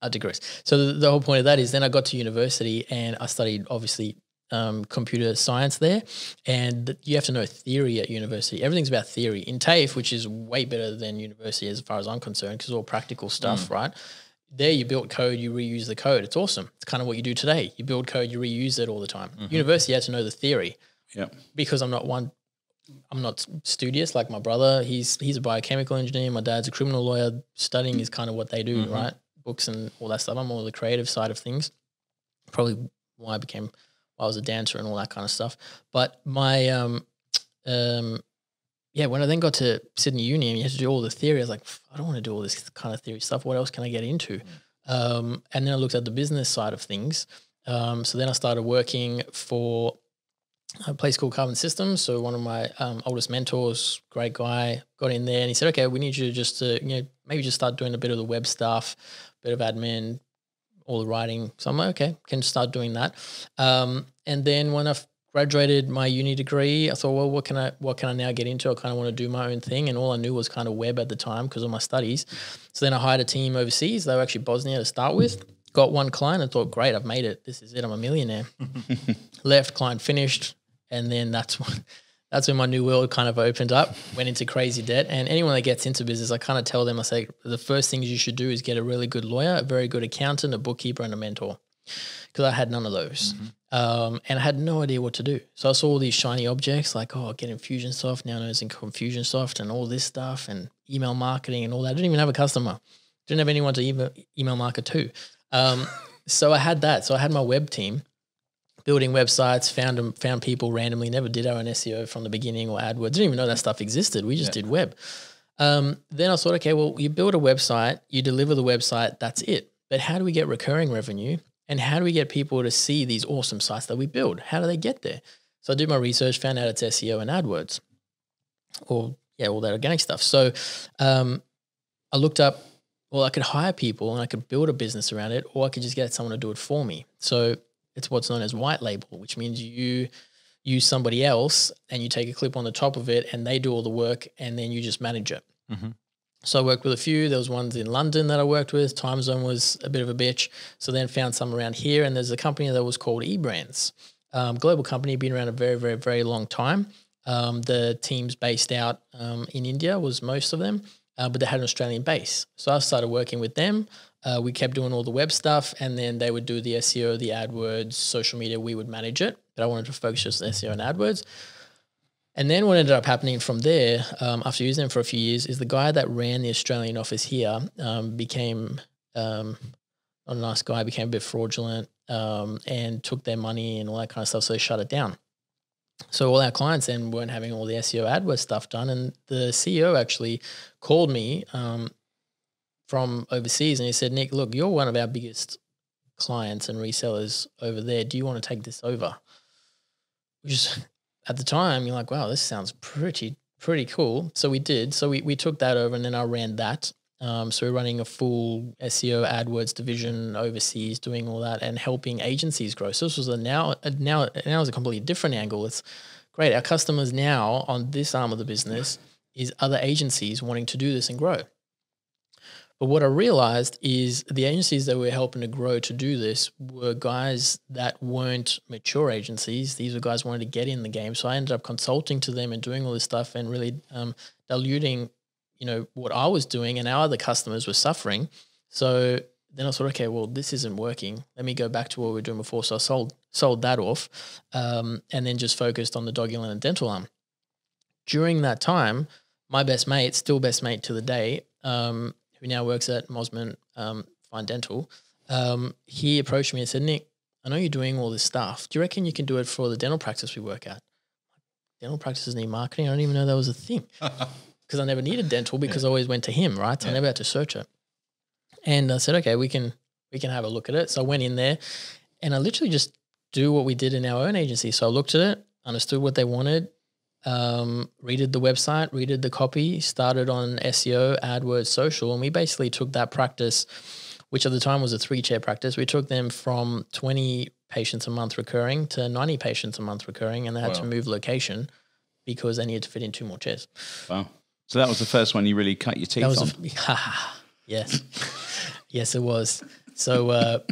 I digress. So the whole point of that is then I got to university and I studied obviously computer science there, and you have to know theory at university. Everything's about theory. In TAFE, which is way better than university as far as I'm concerned, because it's all practical stuff, right? There you build code, you reuse the code. It's awesome. It's kind of what you do today. You build code, you reuse it all the time. University, you have to know the theory. Yeah. Because I'm not studious like my brother. He's a biochemical engineer. My dad's a criminal lawyer. Studying is kind of what they do, right? Books and all that stuff. I'm more the creative side of things. Probably why I was a dancer and all that kind of stuff. But my, when I then got to Sydney Uni and you had to do all the theory, I was like, I don't want to do all this kind of theory stuff. What else can I get into? And then I looked at the business side of things. So then I started working for a place called Carbon Systems. So one of my oldest mentors, great guy, got in there and he said, okay, we need you just to, maybe just start doing a bit of the web stuff, bit of admin, all the writing. So I'm like, okay, can start doing that. And then when I've graduated my uni degree, I thought, well, what can I now get into? I kind of want to do my own thing. And all I knew was kind of web at the time because of my studies. So then I hired a team overseas. They were actually Bosnia to start with. Got one client and thought, great, I've made it. This is it. I'm a millionaire. Left, client finished. And then that's when my new world kind of opened up, went into crazy debt. And anyone that gets into business, I kind of tell them, I say, the first things you should do is get a really good lawyer, a very good accountant, a bookkeeper, and a mentor. Because I had none of those. And I had no idea what to do. So I saw all these shiny objects like, get Infusionsoft, now known as Infusionsoft, and all this stuff, and email marketing and all that. I didn't even have a customer. Didn't have anyone to email market to. So I had that. So I had my web team. Building websites, found people randomly, never did our own SEO from the beginning or AdWords. Didn't even know that stuff existed. We just did web. Then I thought, okay, well, you build a website, you deliver the website, that's it. But how do we get recurring revenue? And how do we get people to see these awesome sites that we build? How do they get there? So I did my research, found out it's SEO and AdWords. All that organic stuff. So I looked up, well, I could hire people and I could build a business around it, or I could just get someone to do it for me. So it's what's known as white label, which means you use somebody else and you take a clip on the top of it and they do all the work and then you just manage it. So I worked with a few. There was ones in London that I worked with. Time zone was a bit of a bitch. So then found some around here, and there's a company that was called eBrands. Global company, been around a very, very, very long time. The teams based out in India was most of them, but they had an Australian base. So I started working with them. We kept doing all the web stuff, and then they would do the SEO, the AdWords, social media. We would manage it, but I wanted to focus just on SEO and AdWords. And then what ended up happening from there, after using them for a few years, is the guy that ran the Australian office here became not a nice guy, became a bit fraudulent, and took their money and all that kind of stuff. So they shut it down. So all our clients then weren't having all the SEO AdWords stuff done, and the CEO actually called me from overseas and he said, Nick, look, you're one of our biggest clients and resellers over there. Do you want to take this over? Which is, at the time, you're like, wow, this sounds pretty cool. So we did. So we took that over, and then I ran that. So we're running a full SEO AdWords division overseas, doing all that and helping agencies grow. So this was now is a completely different angle. It's great. Our customers now on this arm of the business is other agencies wanting to do this and grow. But what I realized is the agencies that we're helping to grow to do this were guys that weren't mature agencies. These were guys who wanted to get in the game. So I ended up consulting to them and doing all this stuff and really diluting, what I was doing, and our other customers were suffering. So then I thought, okay, well, this isn't working. Let me go back to what we were doing before. So I sold that off, and then just focused on the Dogulin and dental arm. during that time, my best mate, still best mate to the day, who now works at Mosman Fine Dental, he approached me and said, Nick, I know you're doing all this stuff. Do you reckon you can do it for the dental practice we work at? Dental practices need marketing. I don't even know that was a thing because I never needed dental because I always went to him, right? So I never had to search it. And I said, okay, we can have a look at it. So I went in there and I literally just do what we did in our own agency. So I looked at it, understood what they wanted, redid the website, redid the copy, started on SEO, AdWords, social, and we basically took that practice, which at the time was a 3-chair practice. We took them from 20 patients a month recurring to 90 patients a month recurring, and they had to move location because they needed to fit in 2 more chairs. Wow. So that was the first one you really cut your teeth on? Yes. Yes, it was. So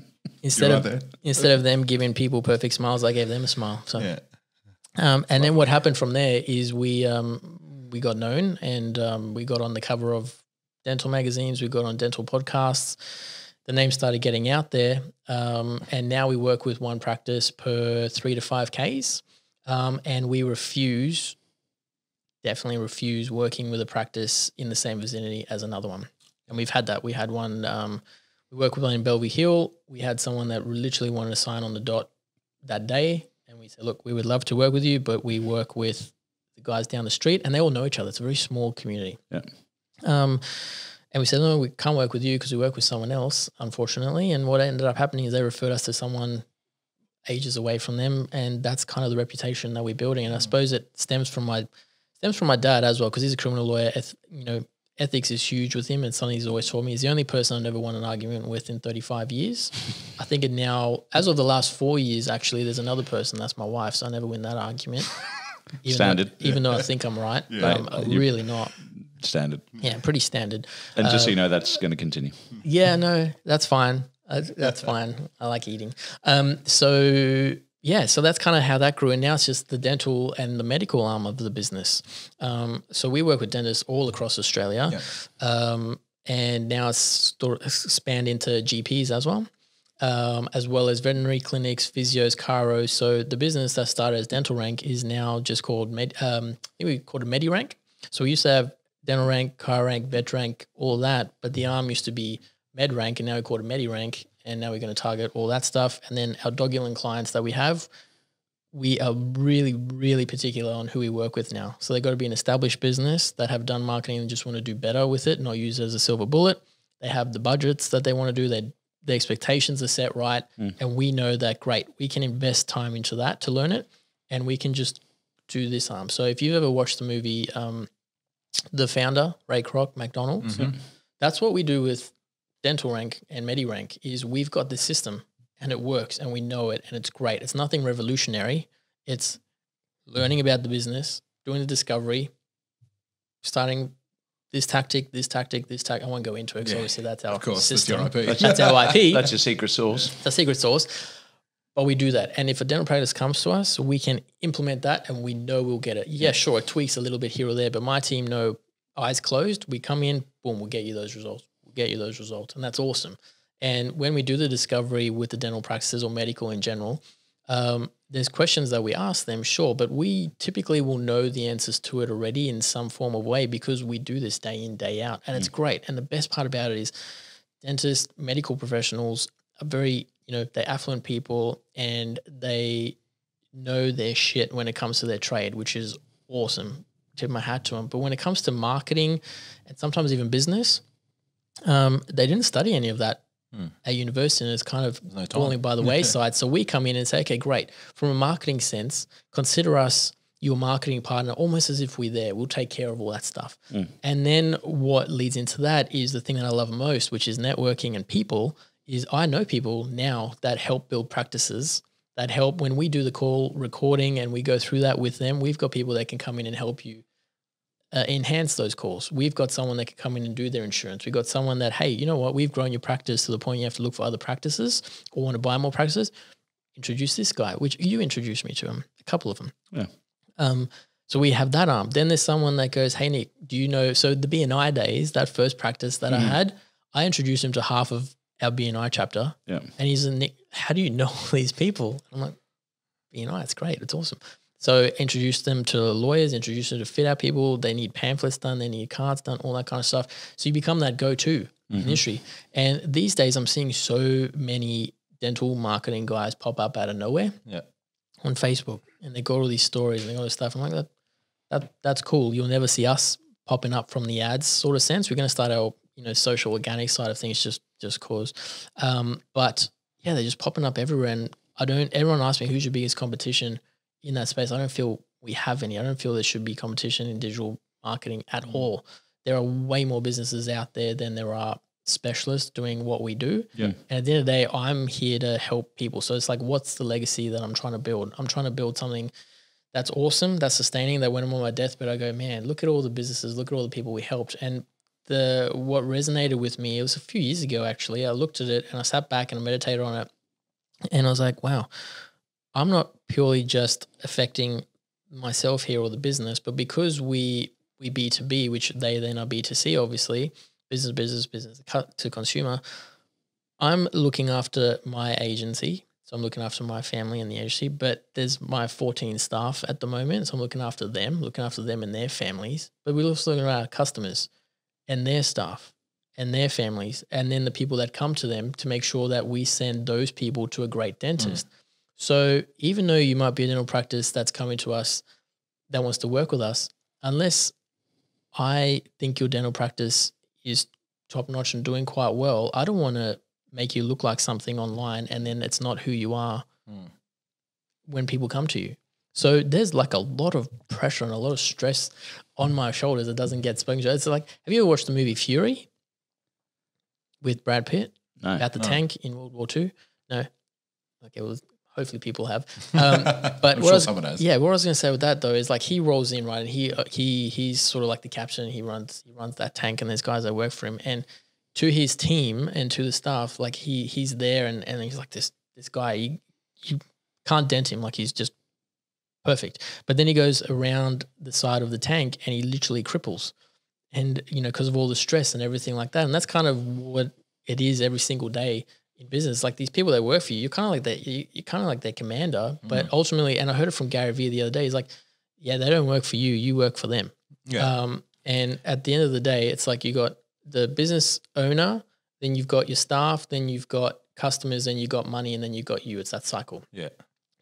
instead of them giving people perfect smiles, I gave them a smile. So, and then what happened from there is we got known and we got on the cover of dental magazines. We got on dental podcasts. The name started getting out there, and now we work with one practice per 3 to 5 Ks, and we definitely refuse working with a practice in the same vicinity as another one. And we've had that. We had one, we work with one in Bellevue Hill. We had someone that literally wanted to sign on the dot that day, and we said, look, we would love to work with you, but we work with the guys down the street, and they all know each other. It's a very small community. Yeah. And we said, no, we can't work with you because we work with someone else, unfortunately. And what ended up happening is they referred us to someone ages away from them, and that's kind of the reputation that we're building. And I suppose it stems from my dad as well, because he's a criminal lawyer. Ethics is huge with him, and something he's always told me. He's the only person I've never won an argument with in 35 years. I think it now, as of the last 4 years, actually, there's another person, that's my wife, so I never win that argument. Even though I think I'm right, but I'm really not. Standard. Yeah, pretty standard. And just so you know, that's going to continue. Yeah, no, that's fine. That's fine. I like eating. So that's kind of how that grew. And now it's just the dental and the medical arm of the business. So we work with dentists all across Australia. Yeah. And now it's expand into GPs as well as veterinary clinics, physios, chiros. So the business that started as Dental Rank is now just called, I think we called it MediRank. So we used to have Dental Rank, Car Rank, Vet Rank, all that. But the arm used to be Med Rank, and now we call it MediRank. And now we're going to target all that stuff. And then our Dogulin clients that we have, we are really, really particular on who we work with now. So they got to be an established business that have done marketing and just want to do better with it, not use it as a silver bullet. They have the budgets that they want to do. The expectations are set right. And we know that, great, we can invest time into that to learn it. And we can just do this arm. So if you've ever watched the movie, The Founder, Ray Kroc, McDonald's, that's what we do with Dental Rank and MediRank is we've got this system and it works and we know it and it's great. It's nothing revolutionary. It's learning about the business, doing the discovery, starting this tactic. I won't go into it because obviously that's our system. That's your IP. That's our IP. That's your secret sauce. It's a secret sauce. But we do that. And if a dental practice comes to us, we can implement that and we know we'll get it. Yeah, sure, it tweaks a little bit here or there, but my team know eyes closed. We come in, boom, we'll get you those results. And that's awesome. And when we do the discovery with the dental practices or medical in general, there's questions that we ask them, sure, but we typically will know the answers to it already in some form of way because we do this day in, day out, and it's great. And the best part about it is dentists, medical professionals are very, they're affluent people and they know their shit when it comes to their trade, which is awesome. Tip my hat to them. But when it comes to marketing and sometimes even business, they didn't study any of that at university, and it's kind of falling by the wayside. So we come in and say, okay, great. From a marketing sense, consider us your marketing partner almost as if we're there. We'll take care of all that stuff. And then what leads into that is the thing that I love most, which is networking and people, is I know people now that help build practices, that help when we do the call recording and we go through that with them. We've got people that can come in and help you enhance those calls. We've got someone that can come in and do their insurance. We've got someone that, hey, you know what? We've grown your practice to the point you have to look for other practices or want to buy more practices. Introduce this guy, which you introduced me to him, a couple of them. Yeah. So we have that arm. Then there's someone that goes, hey, Nick, do you know, so the BNI days, that first practice that I had, I introduced him to half of our BNI chapter. Yeah. And he's a Nick, how do you know all these people? I'm like, BNI, it's great. It's awesome. So introduce them to lawyers, introduce them to fit out people. They need pamphlets done, they need cards done, all that kind of stuff. So you become that go-to industry. And these days I'm seeing so many dental marketing guys pop up out of nowhere on Facebook, and they got all these stories and they got all this stuff. I'm like, that's cool. You'll never see us popping up from the ads sort of sense. We're going to start our, social organic side of things just cause. But yeah, they're just popping up everywhere. And everyone asks me, who's your biggest competition in that space? I don't feel we have any. I don't feel there should be competition in digital marketing at all. There are way more businesses out there than there are specialists doing what we do. Yeah. And at the end of the day, I'm here to help people. So it's like, what's the legacy that I'm trying to build? I'm trying to build something that's awesome, that's sustaining, that when I'm on my deathbed, I go, man, look at all the businesses, look at all the people we helped. And what resonated with me, it was a few years ago, actually. I looked at it and I sat back and I meditated on it. And I was like, wow, I'm not purely just affecting myself here or the business, but because we B2B, which they then are B2C, obviously, business to consumer, I'm looking after my agency. So I'm looking after my family and the agency, but there's my 14 staff at the moment. So I'm looking after them and their families, but we're also looking at our customers and their staff and their families, and then the people that come to them to make sure that we send those people to a great dentist. So even though you might be a dental practice that's coming to us that wants to work with us, unless I think your dental practice is top notch and doing quite well, I don't want to make you look like something online and then it's not who you are when people come to you. So there's like a lot of pressure and a lot of stress on my shoulders that doesn't get spoken to. It's like, have you ever watched the movie Fury with Brad Pitt about the tank in World War II? No. Okay, well, hopefully people have. But what someone has. Yeah, what I was going to say with that though is like he rolls in, right, and he's sort of like the captain. He runs that tank, and there's guys that work for him. And to his team and to the staff, like he's there, and he's like this guy. You can't dent him, like he's just perfect. But then he goes around the side of the tank and he literally cripples, and because of all the stress and everything like that. And that's kind of what it is every single day in business. Like these people that work for you, you're kind of like that. You're kind of like their commander. But ultimately, and I heard it from Gary Vee the other day. He's like, yeah, they don't work for you. You work for them. Yeah. And at the end of the day, it's like you got the business owner, then you've got your staff, then you've got customers, then you got money, and then you got you. It's that cycle. Yeah.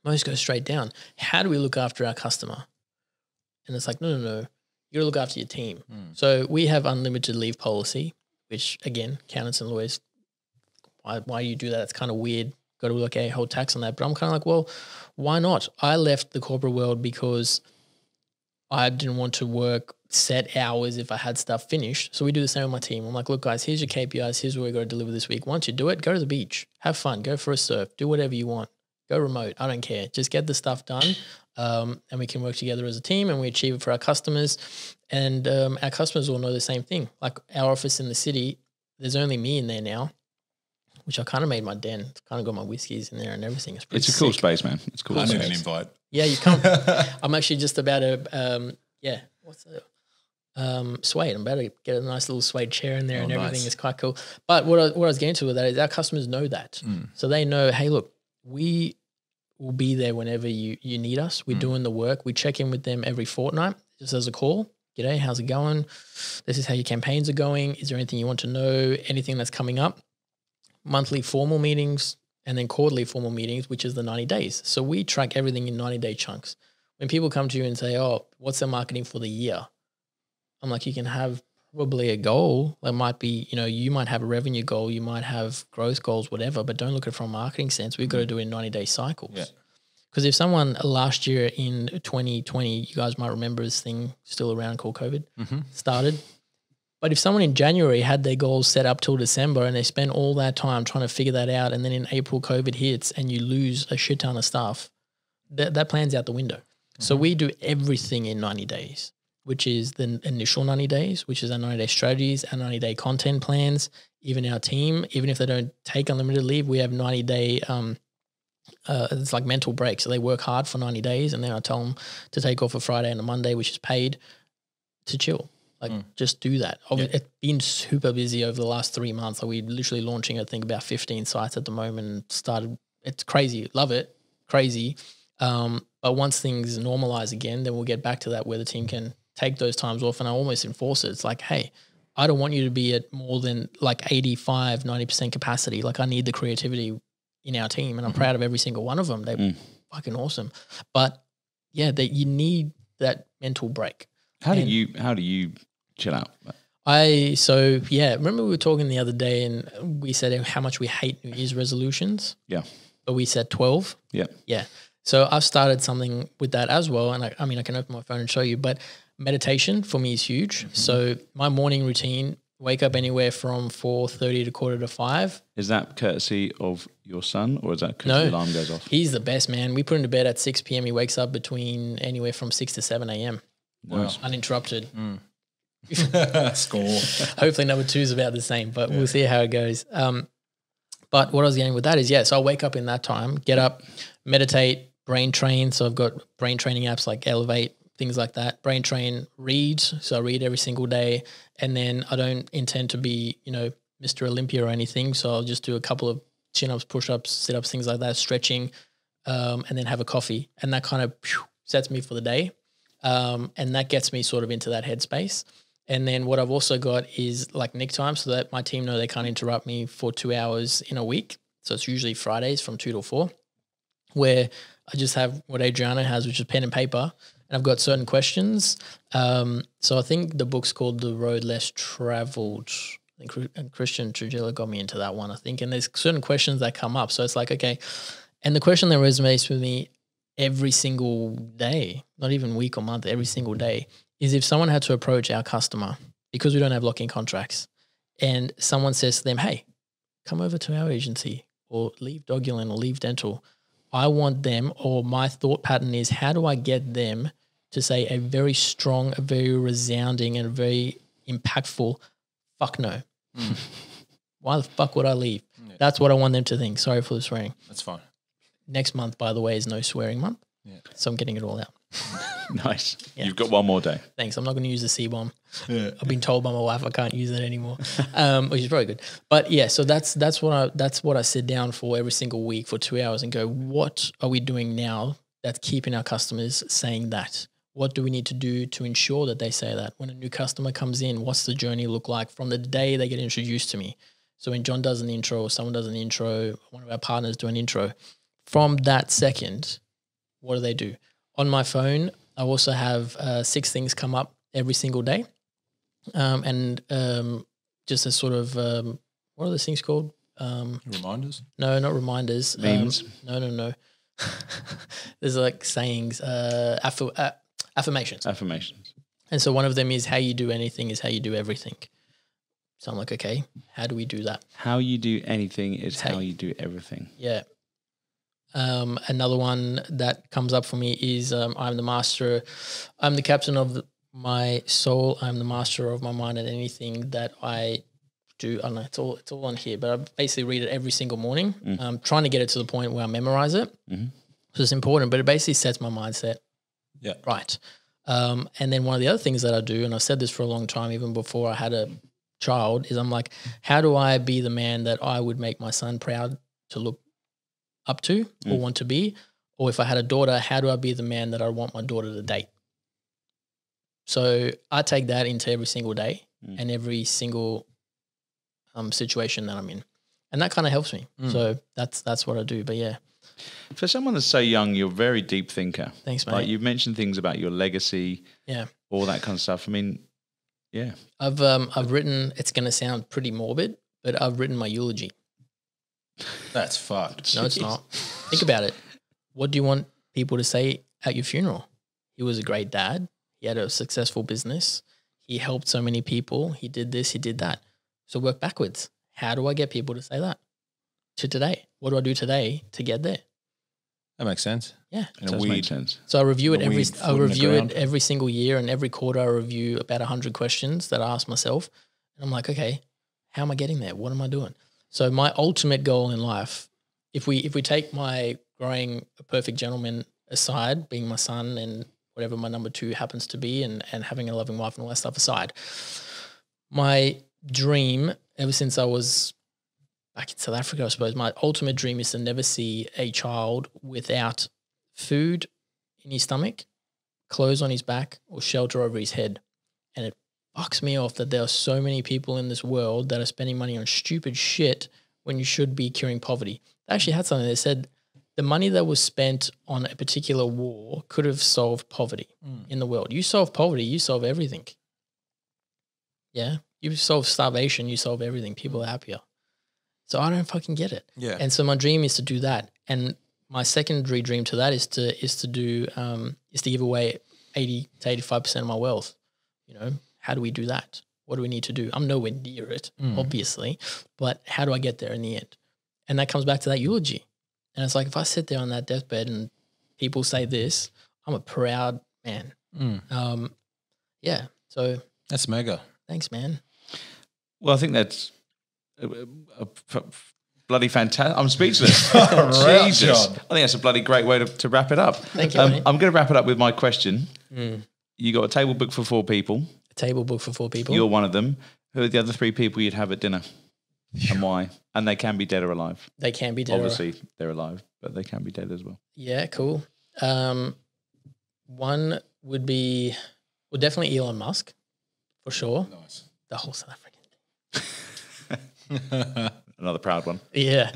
Most go straight down. How do we look after our customer? And it's like, no. You got to look after your team. So we have unlimited leave policy, which again, accountants and lawyers, why you do that? It's kind of weird. Got to look at hold tax on that. But I'm kind of like, well, why not? I left the corporate world because I didn't want to work set hours if I had stuff finished. So we do the same with my team. I'm like, look, guys, here's your KPIs. Here's what we got to deliver this week. Once you do it, go to the beach, have fun, go for a surf, do whatever you want, go remote. I don't care. Just get the stuff done. And we can work together as a team, and we achieve it for our customers. And our customers will know the same thing. Like our office in the city, there's only me in there now, which I kind of made my den. Kind of got my whiskeys in there and everything. It's a cool space, man. It's cool. I need an invite. Yeah, you come. I'm actually just about to, what's the suede. I'm about to get a nice little suede chair in there and everything. Nice. Is quite cool. But what I was getting to with that is our customers know that. So they know, hey, look, we will be there whenever you need us. We're doing the work. We check in with them every fortnight, just as a call. G'day, how's it going? This is how your campaigns are going. Is there anything you want to know? Anything that's coming up? Monthly formal meetings, and then quarterly formal meetings, which is the 90 days. So we track everything in 90-day chunks. When people come to you and say, oh, what's their marketing for the year? I'm like, you can have probably a goal. That might be, you might have a revenue goal, you might have growth goals, whatever, but don't look at it from a marketing sense. We've got to do it in 90-day cycles. Yeah. Because if someone last year in 2020, you guys might remember this thing still around called COVID, started. But if someone in January had their goals set up till December and they spent all that time trying to figure that out, and then in April COVID hits and you lose a shit ton of stuff, that plan's out the window. So we do everything in 90 days, which is the initial 90 days, which is our 90-day strategies, our 90-day content plans. Even our team, even if they don't take unlimited leave, we have 90-day it's like mental breaks. So they work hard for 90 days, and then I tell them to take off a Friday and a Monday, which is paid, to chill. Like just do that. It's been super busy over the last 3 months. Like we're literally launching, I think, about 15 sites at the moment, and started. It's crazy. Love it. Crazy. But But once things normalize again, then we'll get back to that where the team can take those times off. And I almost enforce it. It's like, hey, I don't want you to be at more than like 85, 90% capacity. Like I need the creativity in our team, and I'm proud of every single one of them. They're fucking awesome. But yeah, that you need that mental break. How do you chill out? Remember we were talking the other day and we said how much we hate New Year's resolutions. Yeah. But we said 12. Yeah. Yeah. So I've started something with that as well. And I mean, I can open my phone and show you, but meditation for me is huge. So my morning routine, wake up anywhere from 4:30 to 4:45. Is that courtesy of your son, or is that because the alarm goes off? He's the best, man. We put him to bed at 6 p.m. He wakes up between anywhere from 6 to 7 a.m. Nice. Uninterrupted. Score. Hopefully number 2 is about the same, but we'll see how it goes. But what I was getting with that is, so I'll wake up in that time, get up, meditate, brain train. So I've got brain training apps like Elevate, things like that. Brain train, read. So I read every single day. And then I don't intend to be, Mr. Olympia or anything. So I'll just do a couple of chin-ups, push-ups, sit-ups, things like that, stretching, and then have a coffee. And that kind of sets me for the day. And that gets me sort of into that headspace. And then what I've also got is like nick time, so that my team know they can't interrupt me for 2 hours in a week. So it's usually Fridays from 2 to 4, where I just have what Adriana has, which is pen and paper. And I've got certain questions. So I think the book's called The Road Less Traveled. And Christian Trujillo got me into that one, I think. And there's certain questions that come up. So it's like, okay. And the question that resonates with me every single day, not even week or month, every single day, is if someone had to approach our customer, because we don't have lock-in contracts, and someone says to them, hey, come over to our agency or leave Dogulin or leave dental. I want them, or my thought pattern is, how do I get them to say a very strong, a very resounding and very impactful, fuck no. Why the fuck would I leave? Yeah. That's what I want them to think. Sorry for the swearing. That's fine. Next month, by the way, is no swearing month. Yeah. So I'm getting it all out. Nice. Yeah. You've got one more day. Thanks. I'm not going to use the C-bomb. Yeah. I've been told by my wife I can't use it anymore, which is probably good. But yeah, so that's what I sit down for every single week for 2 hours and go, what are we doing now that's keeping our customers saying that? What do we need to do to ensure that they say that? When a new customer comes in, what's the journey look like from the day they get introduced to me? So when John does an intro or someone does an intro, one of our partners do an intro, from that second, what do? On my phone, I also have 6 things come up every single day. Just a sort of, what are those things called? Reminders? No, not reminders. Memes? No. There's like sayings, affirmations. Affirmations. And so one of them is, how you do anything is how you do everything. So I'm like, okay, how do we do that? How you do anything is how you do everything. Yeah. Another one that comes up for me is I'm the captain of my soul. I'm the master of my mind, and anything that I do, I don't know, it's all on here, but I basically read it every single morning. I'm trying to get it to the point where I memorize it. Mm-hmm. So it's important, but it basically sets my mindset. Yeah. Right. And then one of the other things that I do, and I've said this for a long time, even before I had a child, is I'm like, how do I be the man that I would make my son proud to look up to or want to be? Or if I had a daughter, how do I be the man that I want my daughter to date? So I take that into every single day and every single situation that I'm in. And that kind of helps me. So that's what I do. But yeah. For someone that's so young, you're a very deep thinker. Thanks, mate. Like you've mentioned things about your legacy, all that kind of stuff. I mean, yeah. I've written, it's going to sound pretty morbid, but I've written my eulogy. That's fucked. No, it's not. Think about it. What do you want people to say at your funeral? He was a great dad. He had a successful business. He helped so many people. He did this, he did that. So work backwards. How do I get people to say that to today? What do I do today to get there? That makes sense. Yeah. It does make sense. So I review it every single year, and every quarter I review about 100 questions that I ask myself. And I'm like, okay, how am I getting there? What am I doing? So my ultimate goal in life, if we take my growing a perfect gentleman aside, being my son and whatever my number 2 happens to be, and having a loving wife and all that stuff aside, my dream ever since I was back in South Africa, I suppose, my ultimate dream is to never see a child without food in his stomach, clothes on his back, or shelter over his head. And it fucks me off that there are so many people in this world that are spending money on stupid shit when you should be curing poverty. They actually had something that said the money that was spent on a particular war could have solved poverty in the world. You solve poverty, you solve everything. Yeah? You solve starvation, you solve everything. People are happier. So I don't fucking get it. Yeah. And so my dream is to do that. And my secondary dream to that is to give away 80 to 85% of my wealth. You know, how do we do that? What do we need to do? I'm nowhere near it, obviously, but how do I get there in the end? And that comes back to that eulogy. And it's like, if I sit there on that deathbed and people say this, I'm a proud man. Yeah. So that's mega. Thanks, man. Well, I think that's bloody fantastic. I'm speechless. Jesus. I think that's a bloody great way to wrap it up. Thank you, mate. I'm going to wrap it up with my question. You got a table booked for 4 people. A table booked for 4 people. You're one of them. Who are the other 3 people you'd have at dinner? And why? And they can be dead or alive. They can be dead. Obviously, they're alive, but they can be dead as well. Yeah, cool. One would be, well, definitely Elon Musk, for sure. Nice. The whole South African thing. Another proud one. Yeah.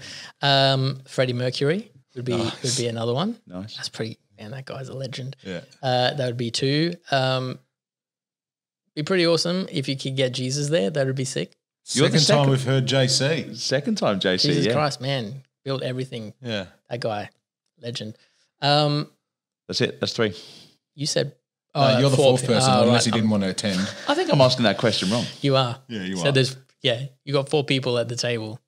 Freddie Mercury would be another one. Nice. That's pretty, man, that guy's a legend. Yeah. That would be 2. Be pretty awesome if you could get Jesus there. That would be sick. Second time we've heard JC. Second time JC, Jesus Christ, man. Built everything. Yeah. That guy, legend. That's it. That's 3. You said... you're the 4th person, unless you didn't want to attend. I think I'm asking that question wrong. You are. Yeah, you are. So there's, you got 4 people at the table.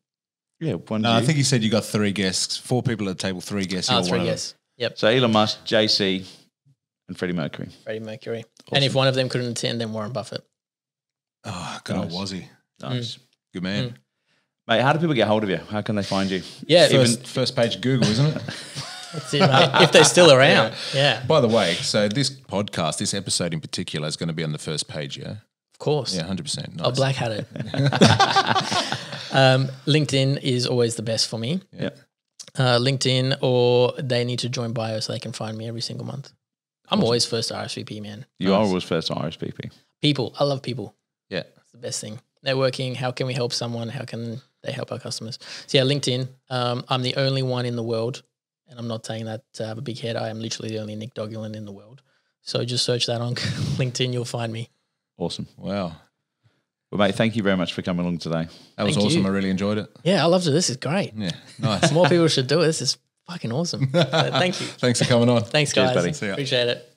Yeah, one. No, I think you said you got 3 guests. 4 people at the table, 3 guests. Oh, 3 guests. Yep. So Elon Musk, JC, and Freddie Mercury. Freddie Mercury. Awesome. And if one of them couldn't attend, then Warren Buffett. Oh, good old Wazzy. Nice. Good man. Mate, how do people get hold of you? How can they find you? Yeah. First page Google, isn't it? That's it, mate. If they're still around. Yeah. By the way, so this podcast, this episode in particular, is going to be on the first page, yeah? Of course. Yeah, 100%. Nice. I'll black hat it. LinkedIn is always the best for me. Yeah. LinkedIn, or they need to join bio so they can find me every single month. I'm always first to RSVP, man. You are always first to RSVP. People. I love people. Yeah. It's the best thing. Networking. How can we help someone? How can they help our customers? So yeah, LinkedIn. I'm the only one in the world, and I'm not saying that to have a big head. I am literally the only Nick Dogulin in the world. So just search that on LinkedIn. You'll find me. Awesome. Wow. Well, mate, thank you very much for coming along today. That was awesome. I really enjoyed it. Yeah, I loved it. This is great. Yeah, nice. More people should do it. This is fucking awesome. So thank you. Thanks for coming on. Thanks, guys. Cheers, buddy. See ya. Appreciate it.